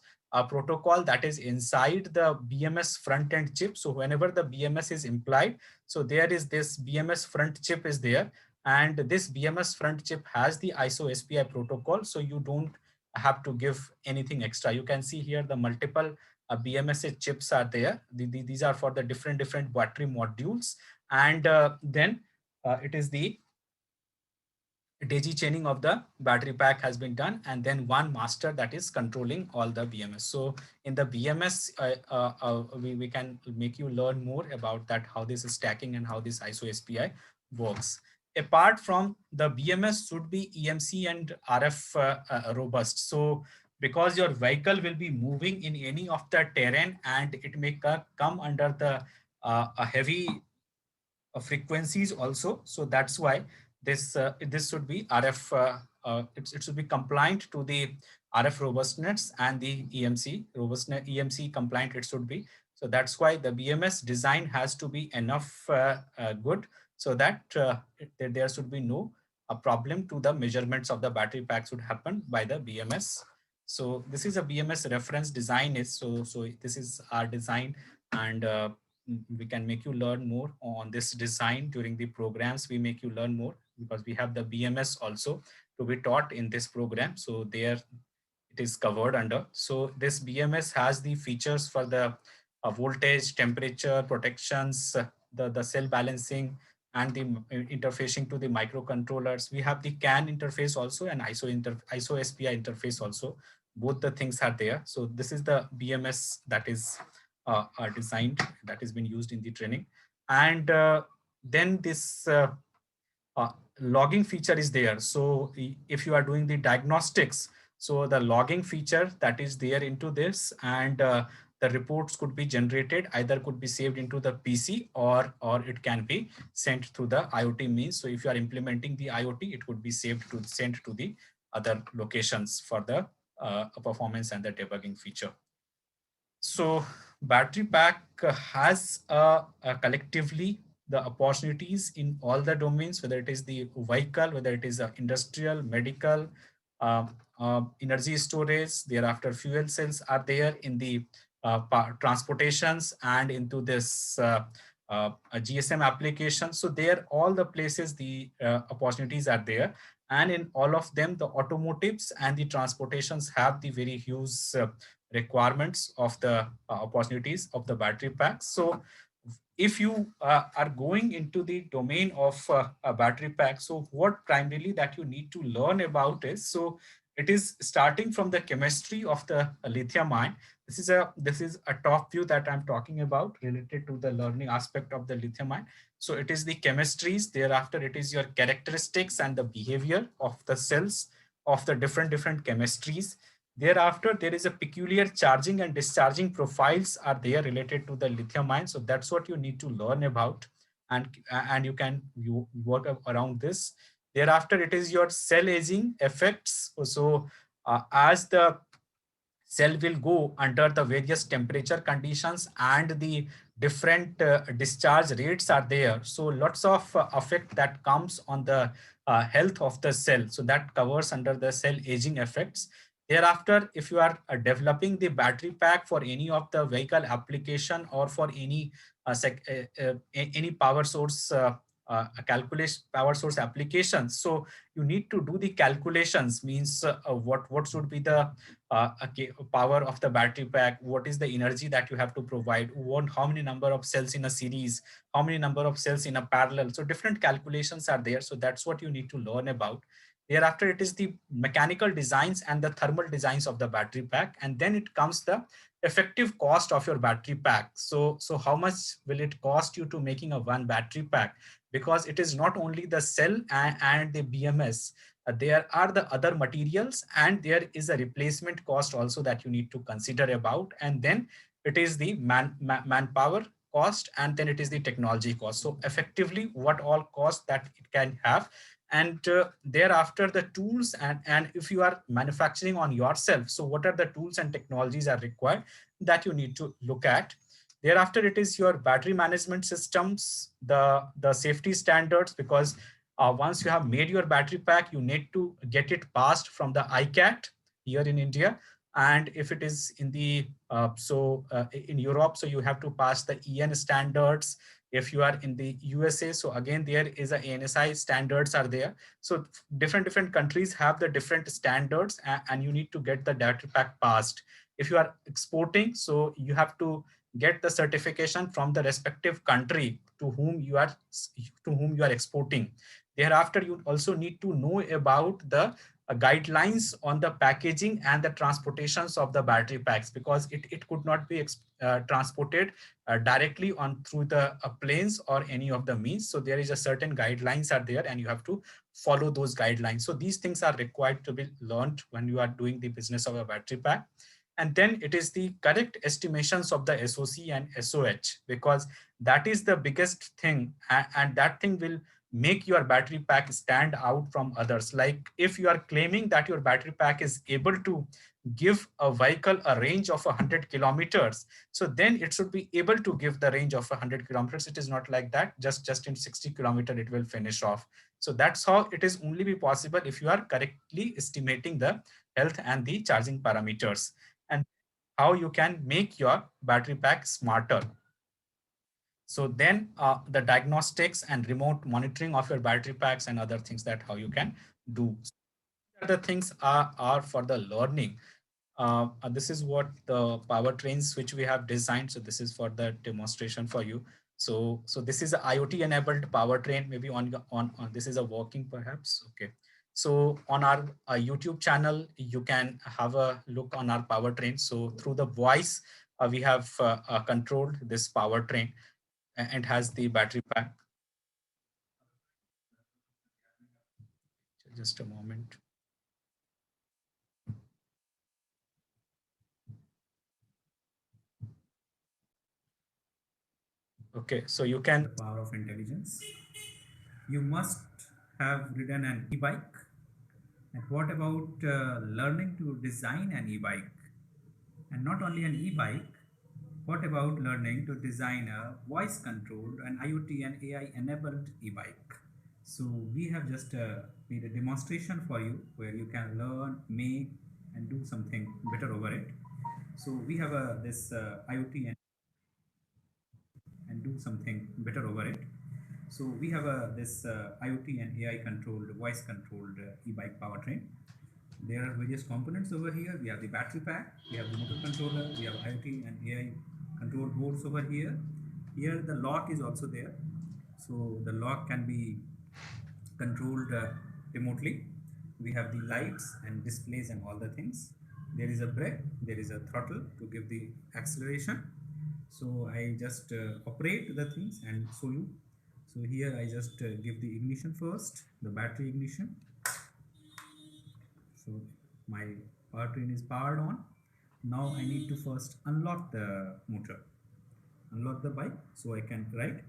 protocol that is inside the BMS front end chip. So whenever the BMS is implied, so there is this BMS front chip is there, and this BMS front chip has the ISO SPI protocol, so you don't have to give anything extra. You can see here the multiple BMS chips are there. These are for the different battery modules, and then it is the daisy chaining of the battery pack has been done, and then one master that is controlling all the BMS. So in the BMS, we can make you learn more about that, how this is stacking and how this ISO SPI works. Apart from the BMS should be EMC and RF robust. So because your vehicle will be moving in any of the terrain and it may come under the a heavy frequencies also. So that's why this should be RF. It should be compliant to the RF robustness and the EMC robustness, EMC compliant it should be. So that's why the BMS design has to be enough good, so that there should be no a problem to the measurements of the battery pack should happen by the BMS. So this is a BMS reference design is, so this is our design, and we can make you learn more on this design during the programs. We make you learn more because we have the BMS also to be taught in this program. So there it is covered under. So this BMS has the features for the voltage, temperature, protections, the cell balancing, and the interfacing to the microcontrollers. We have the CAN interface also and ISO SPI interface also. Both the things are there. So this is the BMS that is designed, that has been used in the training. And then this logging feature is there. So if you are doing the diagnostics, so the logging feature that is there into this, and the reports could be generated, either could be saved into the PC or it can be sent through the IoT means. So if you are implementing the IoT, it could be saved to sent to the other locations for the performance and the debugging feature. So battery pack has collectively the opportunities in all the domains, whether it is the vehicle, whether it is industrial, medical, energy storage. Thereafter, fuel cells are there in the transportations and into this a GSM application. So there, all the places the opportunities are there, and in all of them, the automotives and the transportations have the very huge requirements of the opportunities of the battery packs. So if you are going into the domain of a battery pack, so what primarily that you need to learn about is, so it is starting from the chemistry of the lithium ion. This is a top view that I'm talking about related to the learning aspect of the lithium ion. So it is the chemistries. Thereafter, it is your characteristics and the behavior of the cells of the different chemistries. Thereafter, there is a peculiar charging and discharging profiles are there related to the lithium ion. So that's what you need to learn about, and you work around this. Thereafter, it is your cell aging effects. So as the cell will go under the various temperature conditions and the different discharge rates are there, so lots of effect that comes on the health of the cell, so that covers under the cell aging effects. Thereafter, if you are developing the battery pack for any of the vehicle application or for any any power source calculation power source applications, so you need to do the calculations, means what should be the okay, power of the battery pack, what is the energy that you have to provide, how many number of cells in a series, how many number of cells in a parallel. So different calculations are there. So that's what you need to learn about. Thereafter, it is the mechanical designs and the thermal designs of the battery pack. And then it comes the effective cost of your battery pack. So how much will it cost you to making a one battery pack? Because it is not only the cell and the BMS, there are the other materials, and there is a replacement cost also that you need to consider about. And then it is the manpower cost, and then it is the technology cost. So effectively, what all cost that it can have. And thereafter, the tools, and if you are manufacturing on yourself, so what are the tools and technologies are required that you need to look at. Thereafter, it is your battery management systems, the safety standards, because once you have made your battery pack, you need to get it passed from the ICAT here in India. And if it is in the in Europe, so you have to pass the EN standards. If you are in the USA, so again there is a ANSI standards are there. So different countries have the different standards, and you need to get the battery pack passed. If you are exporting, so you have to get the certification from the respective country to whom you are exporting. Thereafter, you also need to know about the guidelines on the packaging and the transportations of the battery packs, because it could not be transported directly on through the planes or any of the means. So there is a certain guidelines are there, and you have to follow those guidelines. So these things are required to be learned when you are doing the business of a battery pack. And then it is the correct estimations of the SOC and SOH, because that is the biggest thing, and that thing will make your battery pack stand out from others. Like if you are claiming that your battery pack is able to give a vehicle a range of 100 kilometers, so then it should be able to give the range of 100 kilometers. It is not like that just in 60 kilometer it will finish off. So that's how it is only be possible if you are correctly estimating the health and the charging parameters, and how you can make your battery pack smarter. So then the diagnostics and remote monitoring of your battery packs and other things that how you can do. The things are for the learning. This is what the powertrains which we have designed. So this is for the demonstration for you. So this is a IoT enabled powertrain. Maybe on this is a working perhaps. Okay. So on our YouTube channel, you can have a look on our powertrain. So through the voice, we have controlled this powertrain, and has the battery pack. Just a moment. Okay, so you can. The power of intelligence. You must have ridden an e-bike. And what about learning to design an e-bike? And not only an e-bike, what about learning to design a voice controlled and IoT and AI enabled e-bike? So we have just made a demonstration for you where you can learn, make, and do something better over it. So we have this IoT and do do something better over it. So we have this IoT and AI controlled, voice controlled e-bike powertrain. There are various components over here. We have the battery pack, we have the motor controller, we have IoT and AI control boards over here. Here the lock is also there. So the lock can be controlled remotely. We have the lights and displays and all the things. There is a brake, there is a throttle to give the acceleration. So I just operate the things and show you. So here I just give the ignition first, the battery ignition. So my powertrain is powered on. Now I need to first unlock the motor, unlock the bike so I can ride.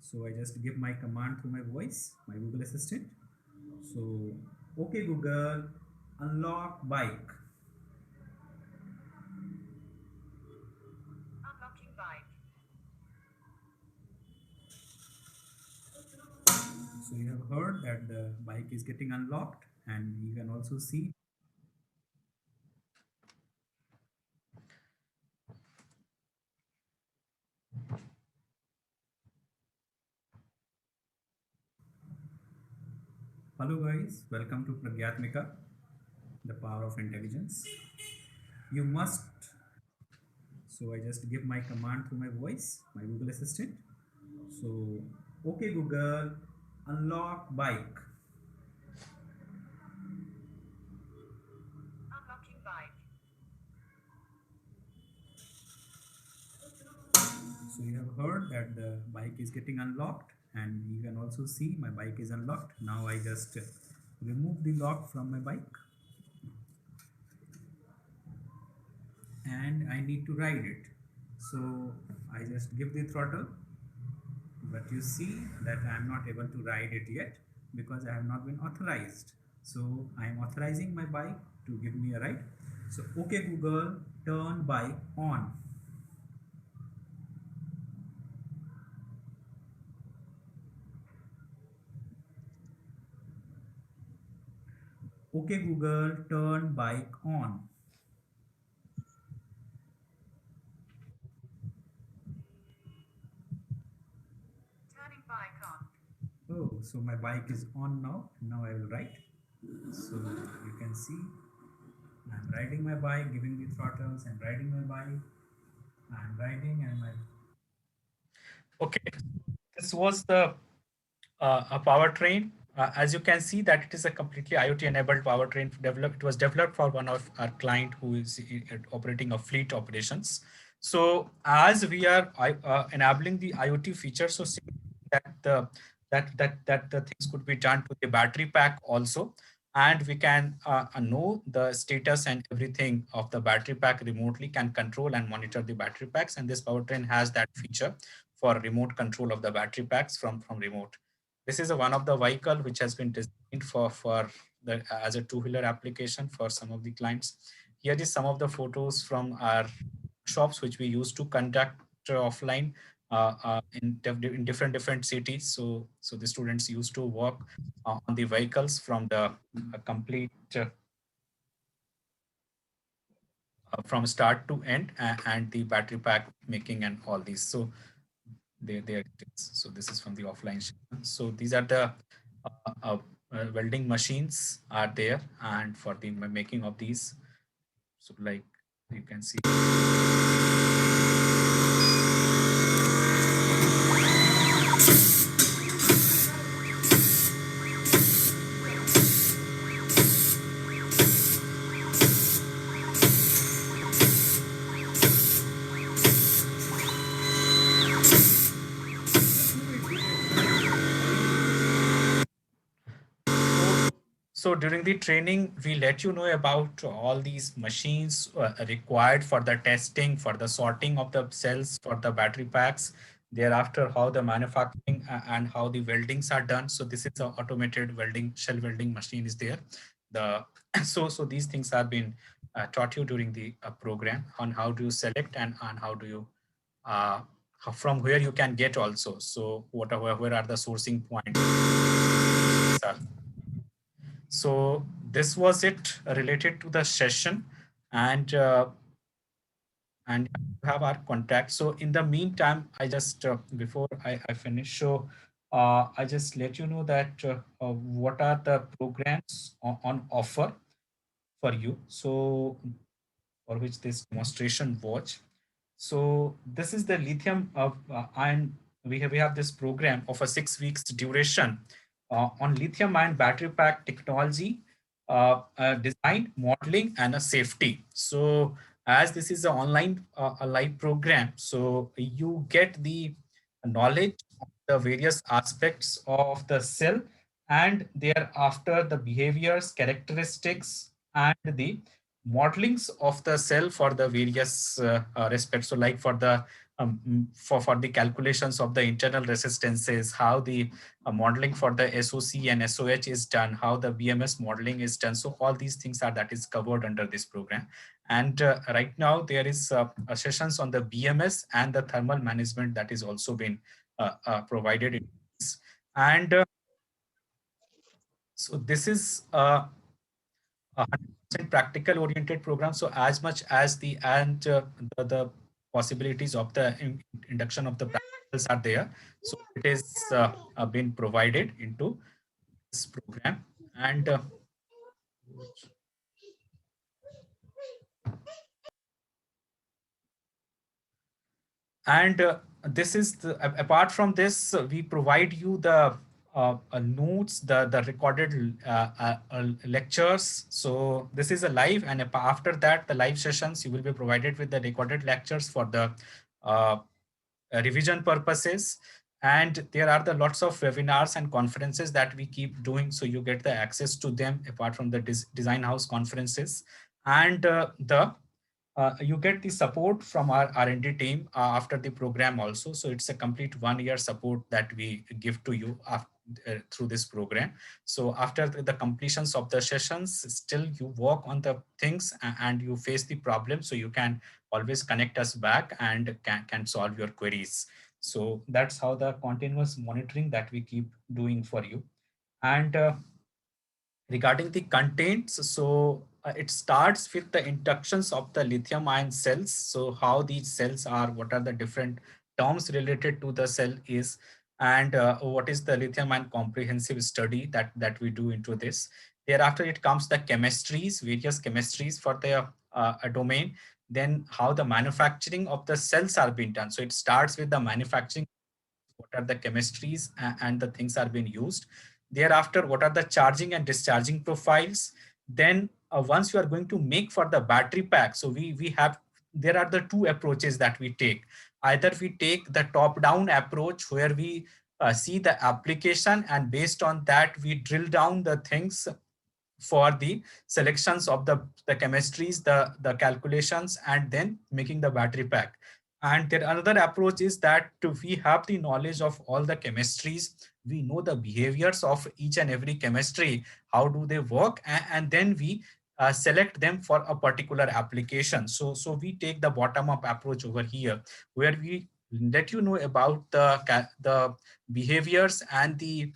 So I just give my command through my voice, my Google Assistant. So, okay Google, unlock bike. Unlocking bike. So you have heard that the bike is getting unlocked, and you can also see. Hello guys, welcome to Pragyatmika, the power of intelligence. You must. So I just give my command through my voice, my Google Assistant. So, okay Google, unlock bike. Unlocking bike. So you have heard that the bike is getting unlocked, and you can also see my bike is unlocked. Now I just remove the lock from my bike and I need to ride it. So I just give the throttle, but you see that I am not able to ride it yet because I have not been authorized. So I am authorizing my bike to give me a ride. So okay Google, turn bike on. Okay Google, turn bike on. Turning bike on. Oh, so my bike is on now. Now I will ride. So you can see I'm riding my bike, giving the throttles and riding my bike. I'm riding and my. Okay, this was the a powertrain. As you can see that it is a completely IoT enabled powertrain developed. It was developed for one of our client who is operating a fleet operations. So as we are enabling the IoT features, so that the that the things could be done to the battery pack also, and we can know the status and everything of the battery pack remotely, can control and monitor the battery packs, and this powertrain has that feature for remote control of the battery packs from remote. This is one of the vehicle which has been designed for the as a two-wheeler application for some of the clients. Here is some of the photos from our shops which we used to conduct offline in different cities. So the students used to work on the vehicles from the complete from start to end, and the battery pack making and all these. So there it is. So this is from the offline. So these are the welding machines are there, and for the making of these. So like you can see. So during the training, we let you know about all these machines required for the testing, for the sorting of the cells, for the battery packs, thereafter how the manufacturing and how the weldings are done. So this is an automated welding, shell welding machine is there. The so these things have been taught you during the program on how do you select and on how do you from where you can get also. So whatever, where are the sourcing points? So this was it related to the session, and and you have our contact. So in the meantime, I just before I finish, so I just let you know that what are the programs on offer for you. So for which this demonstration watch. So this is the lithium ion. We have this program of a 6 weeks duration on lithium ion battery pack technology, design, modeling, and a safety. So as this is an online a live program, so you get the knowledge of the various aspects of the cell and thereafter the behaviors, characteristics, and the modelings of the cell for the various respects. So like for the calculations of the internal resistances, how the modeling for the SOC and SOH is done, how the BMS modeling is done. So all these things are that is covered under this program. And right now there is sessions on the BMS and the thermal management that is also been provided in this. And so this is a 100% practical oriented program. So as much as the possibilities of the induction of the practicals are there, so it is been provided into this program. And this is apart from this, we provide you the notes, the recorded lectures. So this is a live, and after that, the live sessions, you will be provided with the recorded lectures for the uh, revision purposes. And there are the lots of webinars and conferences that we keep doing, so you get the access to them apart from the design house conferences. And the you get the support from our R&D team after the program also. So it's a complete 1 year support that we give to you after, through this program. So after the completions of the sessions, still you work on the things and you face the problem. So you can always connect us back and can solve your queries. So that's how the continuous monitoring that we keep doing for you. And regarding the contents, so it starts with the introductions of the lithium ion cells. So how these cells are, what are the different terms related to the cell is, and what is the lithium ion comprehensive study that we do into this. Thereafter, it comes the chemistries, various chemistries for the a domain. Then how the manufacturing of the cells are being done. So it starts with the manufacturing, what are the chemistries and the things are being used. Thereafter, what are the charging and discharging profiles. Then once you are going to make for the battery pack, so we have, there are the two approaches that we take. Either we take the top down approach where we see the application, and based on that we drill down the things for the selections of the chemistries, the calculations, and then making the battery pack. And there another approach is that we have the knowledge of all the chemistries, we know the behaviors of each and every chemistry, how do they work, and then we select them for a particular application. So we take the bottom up approach over here, where we let you know about the behaviors and the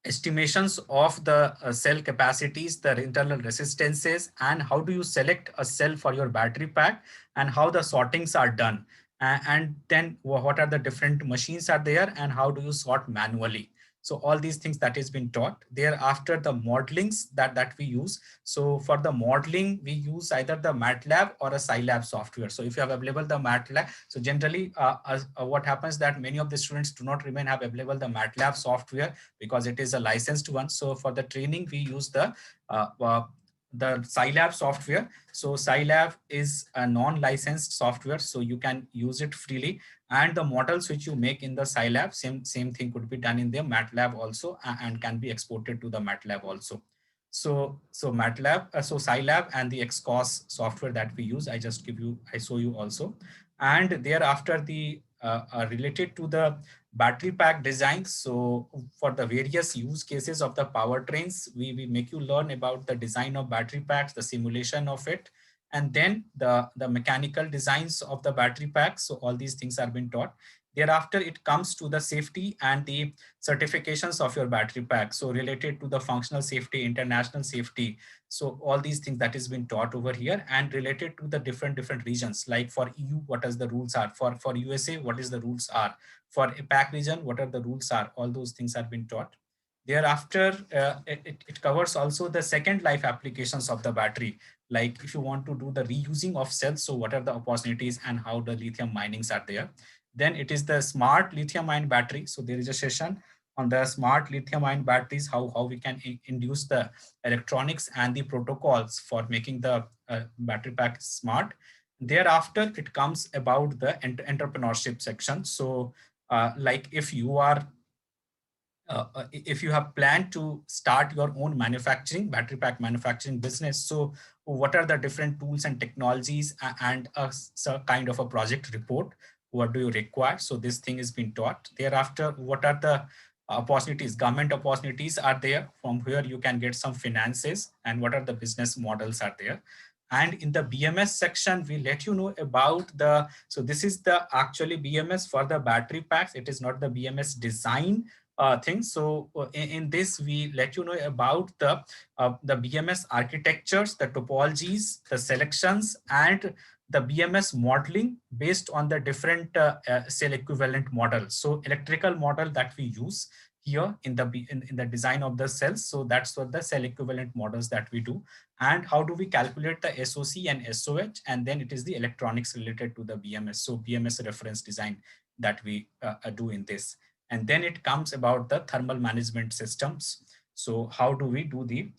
estimations of the cell capacities, the internal resistances, and how do you select a cell for your battery pack, and how the sortings are done. And then what are the different machines are there, and how do you sort manually. So all these things that is been taught. Thereafter, the modelings that we use. So for the modeling, we use either the MATLAB or a Scilab software. So if you have available the MATLAB, so generally what happens that many of the students do not remain have available the MATLAB software because it is a licensed one. So for the training, we use uh, uh, the Scilab software. So Scilab is a non-licensed software, so you can use it freely. And the models which you make in the Scilab, same thing could be done in the MATLAB also, and can be exported to the MATLAB also. So MATLAB, so Scilab and the XCOS software that we use, I show you also. And thereafter, the related to the battery pack design. So for the various use cases of the powertrains, we make you learn about the design of battery packs, the simulation of it, and then the mechanical designs of the battery packs. So all these things are being taught. Thereafter, it comes to the safety and the certifications of your battery pack. So related to the functional safety, international safety. So all these things that has been taught over here, and related to the different regions, like for EU, what is the rules are, for USA, what is the rules are, for APAC region, what are the rules are, all those things have been taught. Thereafter, it covers also the second life applications of the battery. Like if you want to do the reusing of cells, so what are the opportunities and how the lithium minings are there. Then it is the smart lithium ion battery. So there is a session on the smart lithium ion batteries, how we can induce the electronics and the protocols for making the battery pack smart. Thereafter, it comes about the entrepreneurship section. So like if you have planned to start your own manufacturing, battery pack manufacturing business, so what are the different tools and technologies and so kind of a project report, what do you require? So this thing is being taught. Thereafter, what are the opportunities, government opportunities are there from where you can get some finances, and what are the business models are there. And in the BMS section, we let you know about the, so this is the actually BMS for the battery packs. It is not the BMS design things. So in this, we let you know about the BMS architectures, the topologies, the selections, and the BMS modeling based on the different cell equivalent models. So electrical model that we use here in the design of the cells. So that's what the cell equivalent models that we do. And how do we calculate the SOC and SOH? And then it is the electronics related to the BMS. So BMS reference design that we do in this. And then it comes about the thermal management systems. So how do we do the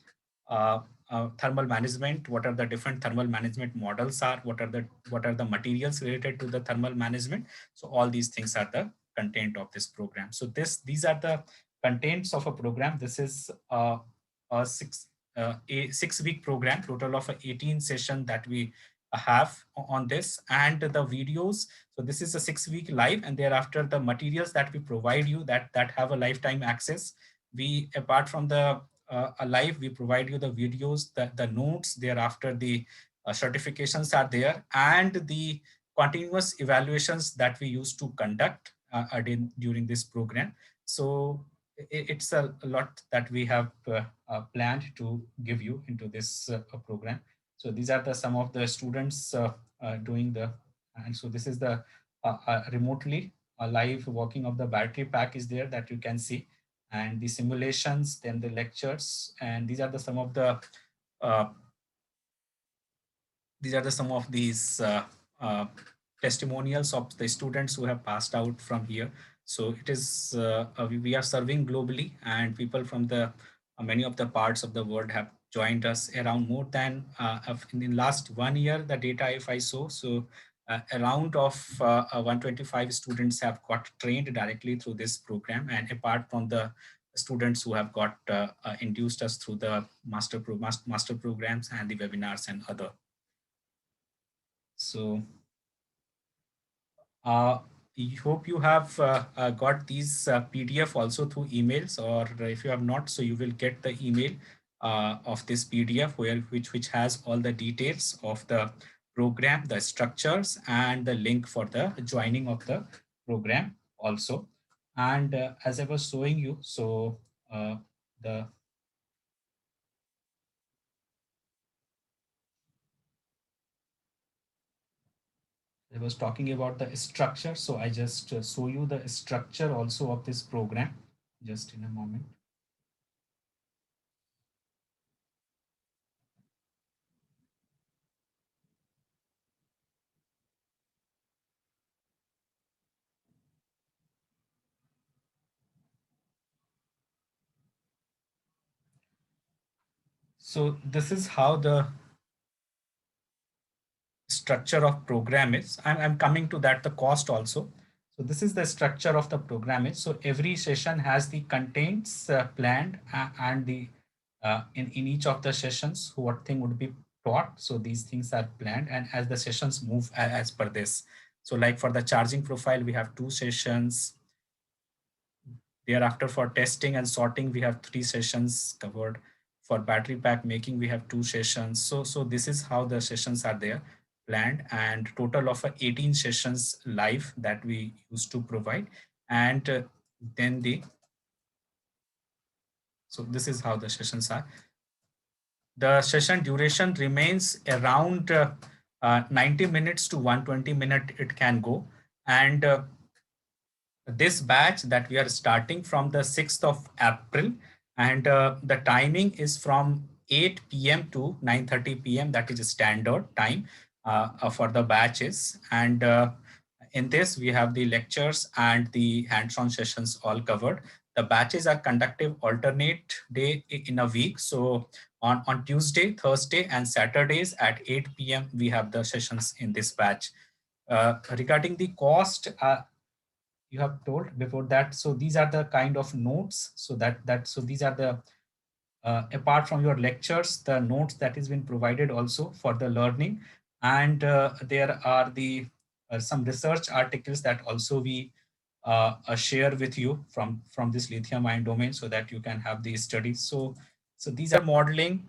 thermal management? What are the different thermal management models are? What are the materials related to the thermal management? So all these things are the content of this program. So these are the contents of a program. This is a 6-week program, total of 18 session that we have on this, and the videos. So this is a 6-week live, and thereafter the materials that we provide you that have a lifetime access. We, apart from the live, we provide you the videos, the notes. Thereafter, the certifications are there, and the continuous evaluations that we used to conduct during this program. So it's a lot that we have planned to give you into this program. So these are the some of the students doing the, and so this is the remotely live working of the battery pack is there that you can see, and the simulations, then the lectures, and these are the some of the uh, these are the some of these testimonials of the students who have passed out from here. So it is we are serving globally, and people from the many of the parts of the world have joined us. Around more than in the last 1 year, the data if I saw, so around of 125 students have got trained directly through this program, and apart from the students who have got induced us through the master programs and the webinars and other. So I hope you have got these PDF also through emails, or if you have not, so you will get the email of this PDF which has all the details of the program, the structures, and the link for the joining of the program also. And as I was showing you, so the I was talking about the structure. So I just show you the structure also of this program just in a moment. So this is how the structure of program is. I'm coming to that, the cost also. So this is the structure of the program is. So every session has the contents planned and the in each of the sessions, what thing would be taught. So these things are planned, and as the sessions move as per this. So like for the charging profile, we have 2 sessions. Thereafter, for testing and sorting, we have 3 sessions covered. For battery pack making, we have 2 sessions. So this is how the sessions are there planned, and total of 18 sessions live that we used to provide. And then so this is how the sessions are. The session duration remains around 90 minutes to 120 minutes it can go. And this batch that we are starting from the 6th of April, and the timing is from 8 p.m. to 9:30 p.m. That is a standard time for the batches. And in this, we have the lectures and the hands-on sessions all covered. The batches are conducted alternate day in a week. So on Tuesday, Thursday, and Saturdays at 8 p.m., we have the sessions in this batch. Regarding the cost, you have told before that. So these are the kind of notes. So these are the apart from your lectures, the notes that has been provided also for the learning, and there are the some research articles that also we share with you from this lithium ion domain, so that you can have these studies. So these are modeling.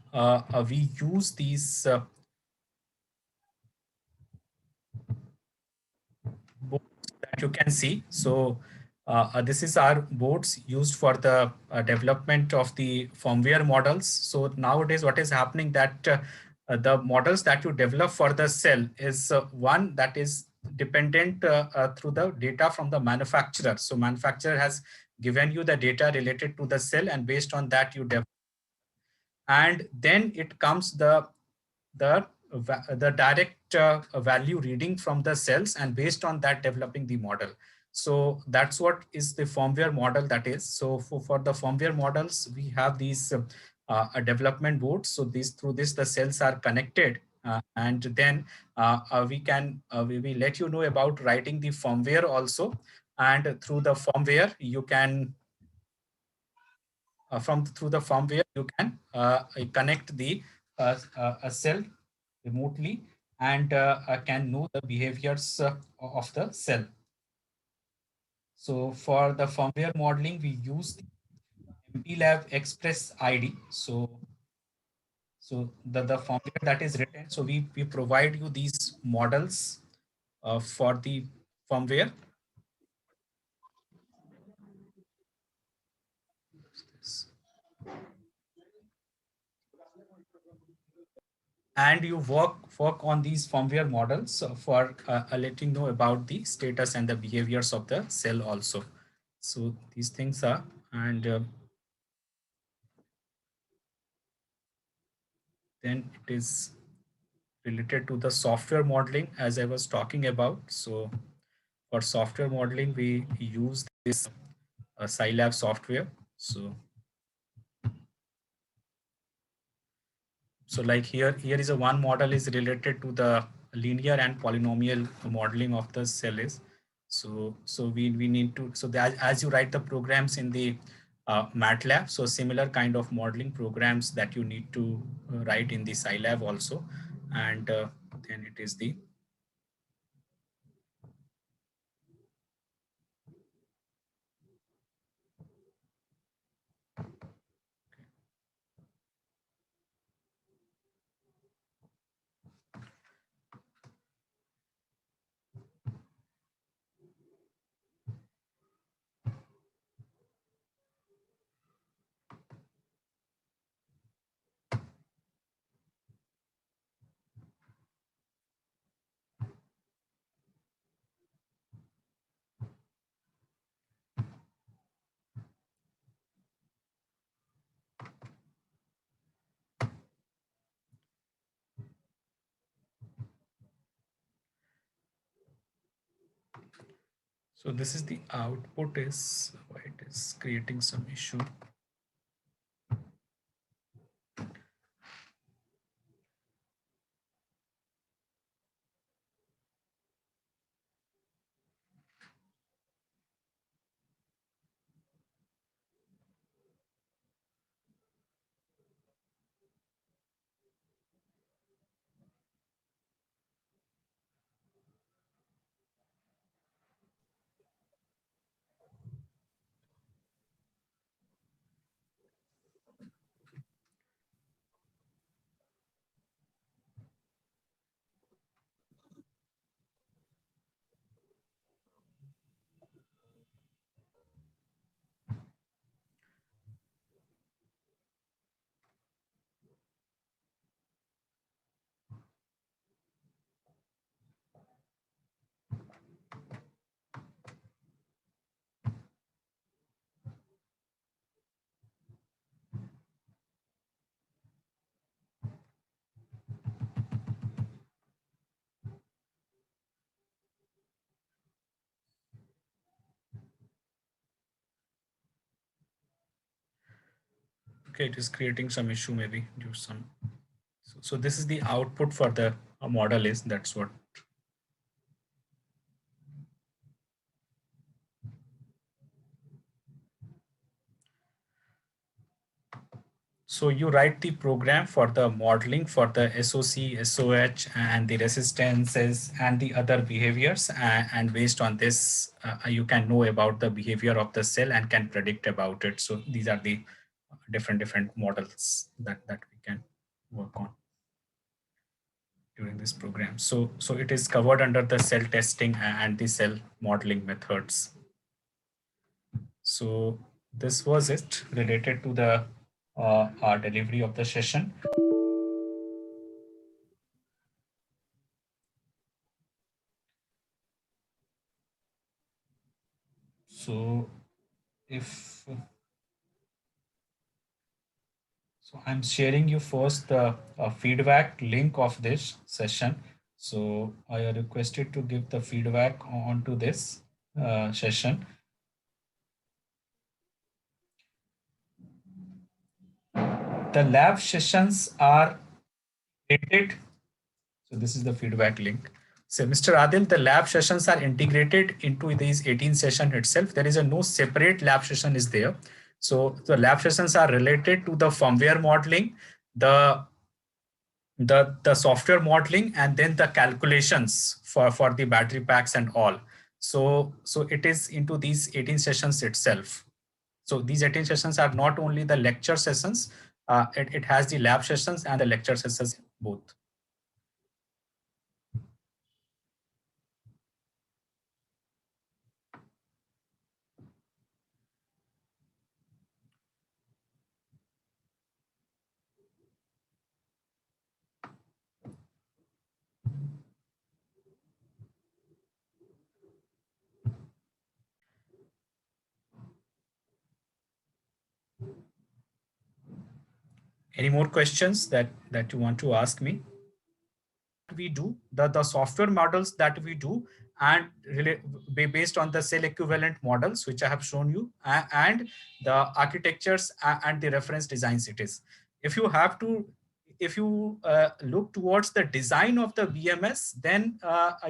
We use these boards that you can see. So this is our boards used for the development of the firmware models. So nowadays, what is happening that the models that you develop for the cell is one that is dependent through the data from the manufacturer. So manufacturer has given you the data related to the cell, and based on that you develop, and then it comes the direct value reading from the cells, and based on that developing the model. So that's what is the firmware model that is. So for the firmware models, we have these development boards. So these through this the cells are connected, and then we will let you know about writing the firmware also. And through the firmware you can through the firmware you can connect the a cell remotely, and can know the behaviors of the cell. So for the firmware modeling, we use the MPLab Express ID. So the firmware that is written, so we provide you these models for the firmware. And you work on these firmware models for letting know about the status and the behaviors of the cell also. So these things are, and then it is related to the software modeling as I was talking about. So for software modeling, we use this Scilab software. So like here is a one model is related to the linear and polynomial modeling of the cell is. So we need to, so that as you write the programs in the MATLAB, so similar kind of modeling programs that you need to write in the Scilab also. And then it is the, so this is the output is why it is creating some issue. Okay, it is creating some issue maybe due to some. So this is the output for the model is, that's what. So you write the program for the modeling for the SOC, SOH, and the resistances and the other behaviors. And based on this, you can know about the behavior of the cell and can predict about it. So these are the different models that we can work on during this program. So it is covered under the cell testing and the cell modeling methods. So this was it related to the our delivery of the session. So if so, I'm sharing you first the feedback link of this session. So I are requested to give the feedback on to this session. The lab sessions are rated. So this is the feedback link. So Mr. Adil, the lab sessions are integrated into these 18 session itself. There is a no separate lab session is there. So the lab sessions are related to the firmware modeling, the the software modeling, and then the calculations for the battery packs and all. So it is into these 18 sessions itself. So these 18 sessions are not only the lecture sessions, it has the lab sessions and the lecture sessions both. Any more questions that you want to ask me? We do the software models that we do, and based on the cell equivalent models which I have shown you, and the architectures and the reference designs it is. If you have to, if you look towards the design of the BMS, then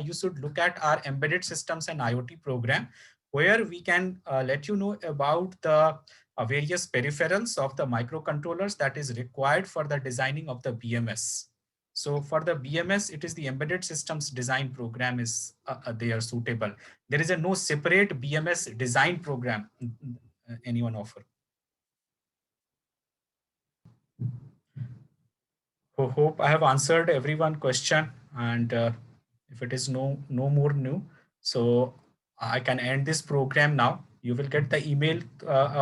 you should look at our embedded systems and IoT program, where we can let you know about the various peripherals of the microcontrollers that is required for the designing of the BMS. So for the BMS, it is the embedded systems design program is they are suitable. There is a no separate BMS design program anyone offer. Hope I have answered everyone question, and if it is no more new, so I can end this program now. You will get the email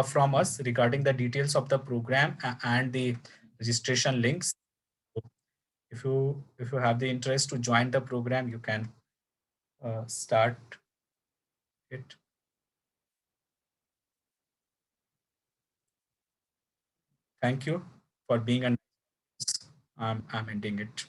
from us regarding the details of the program and the registration links. If you have the interest to join the program, you can start it. Thank you for being on. I'm ending it.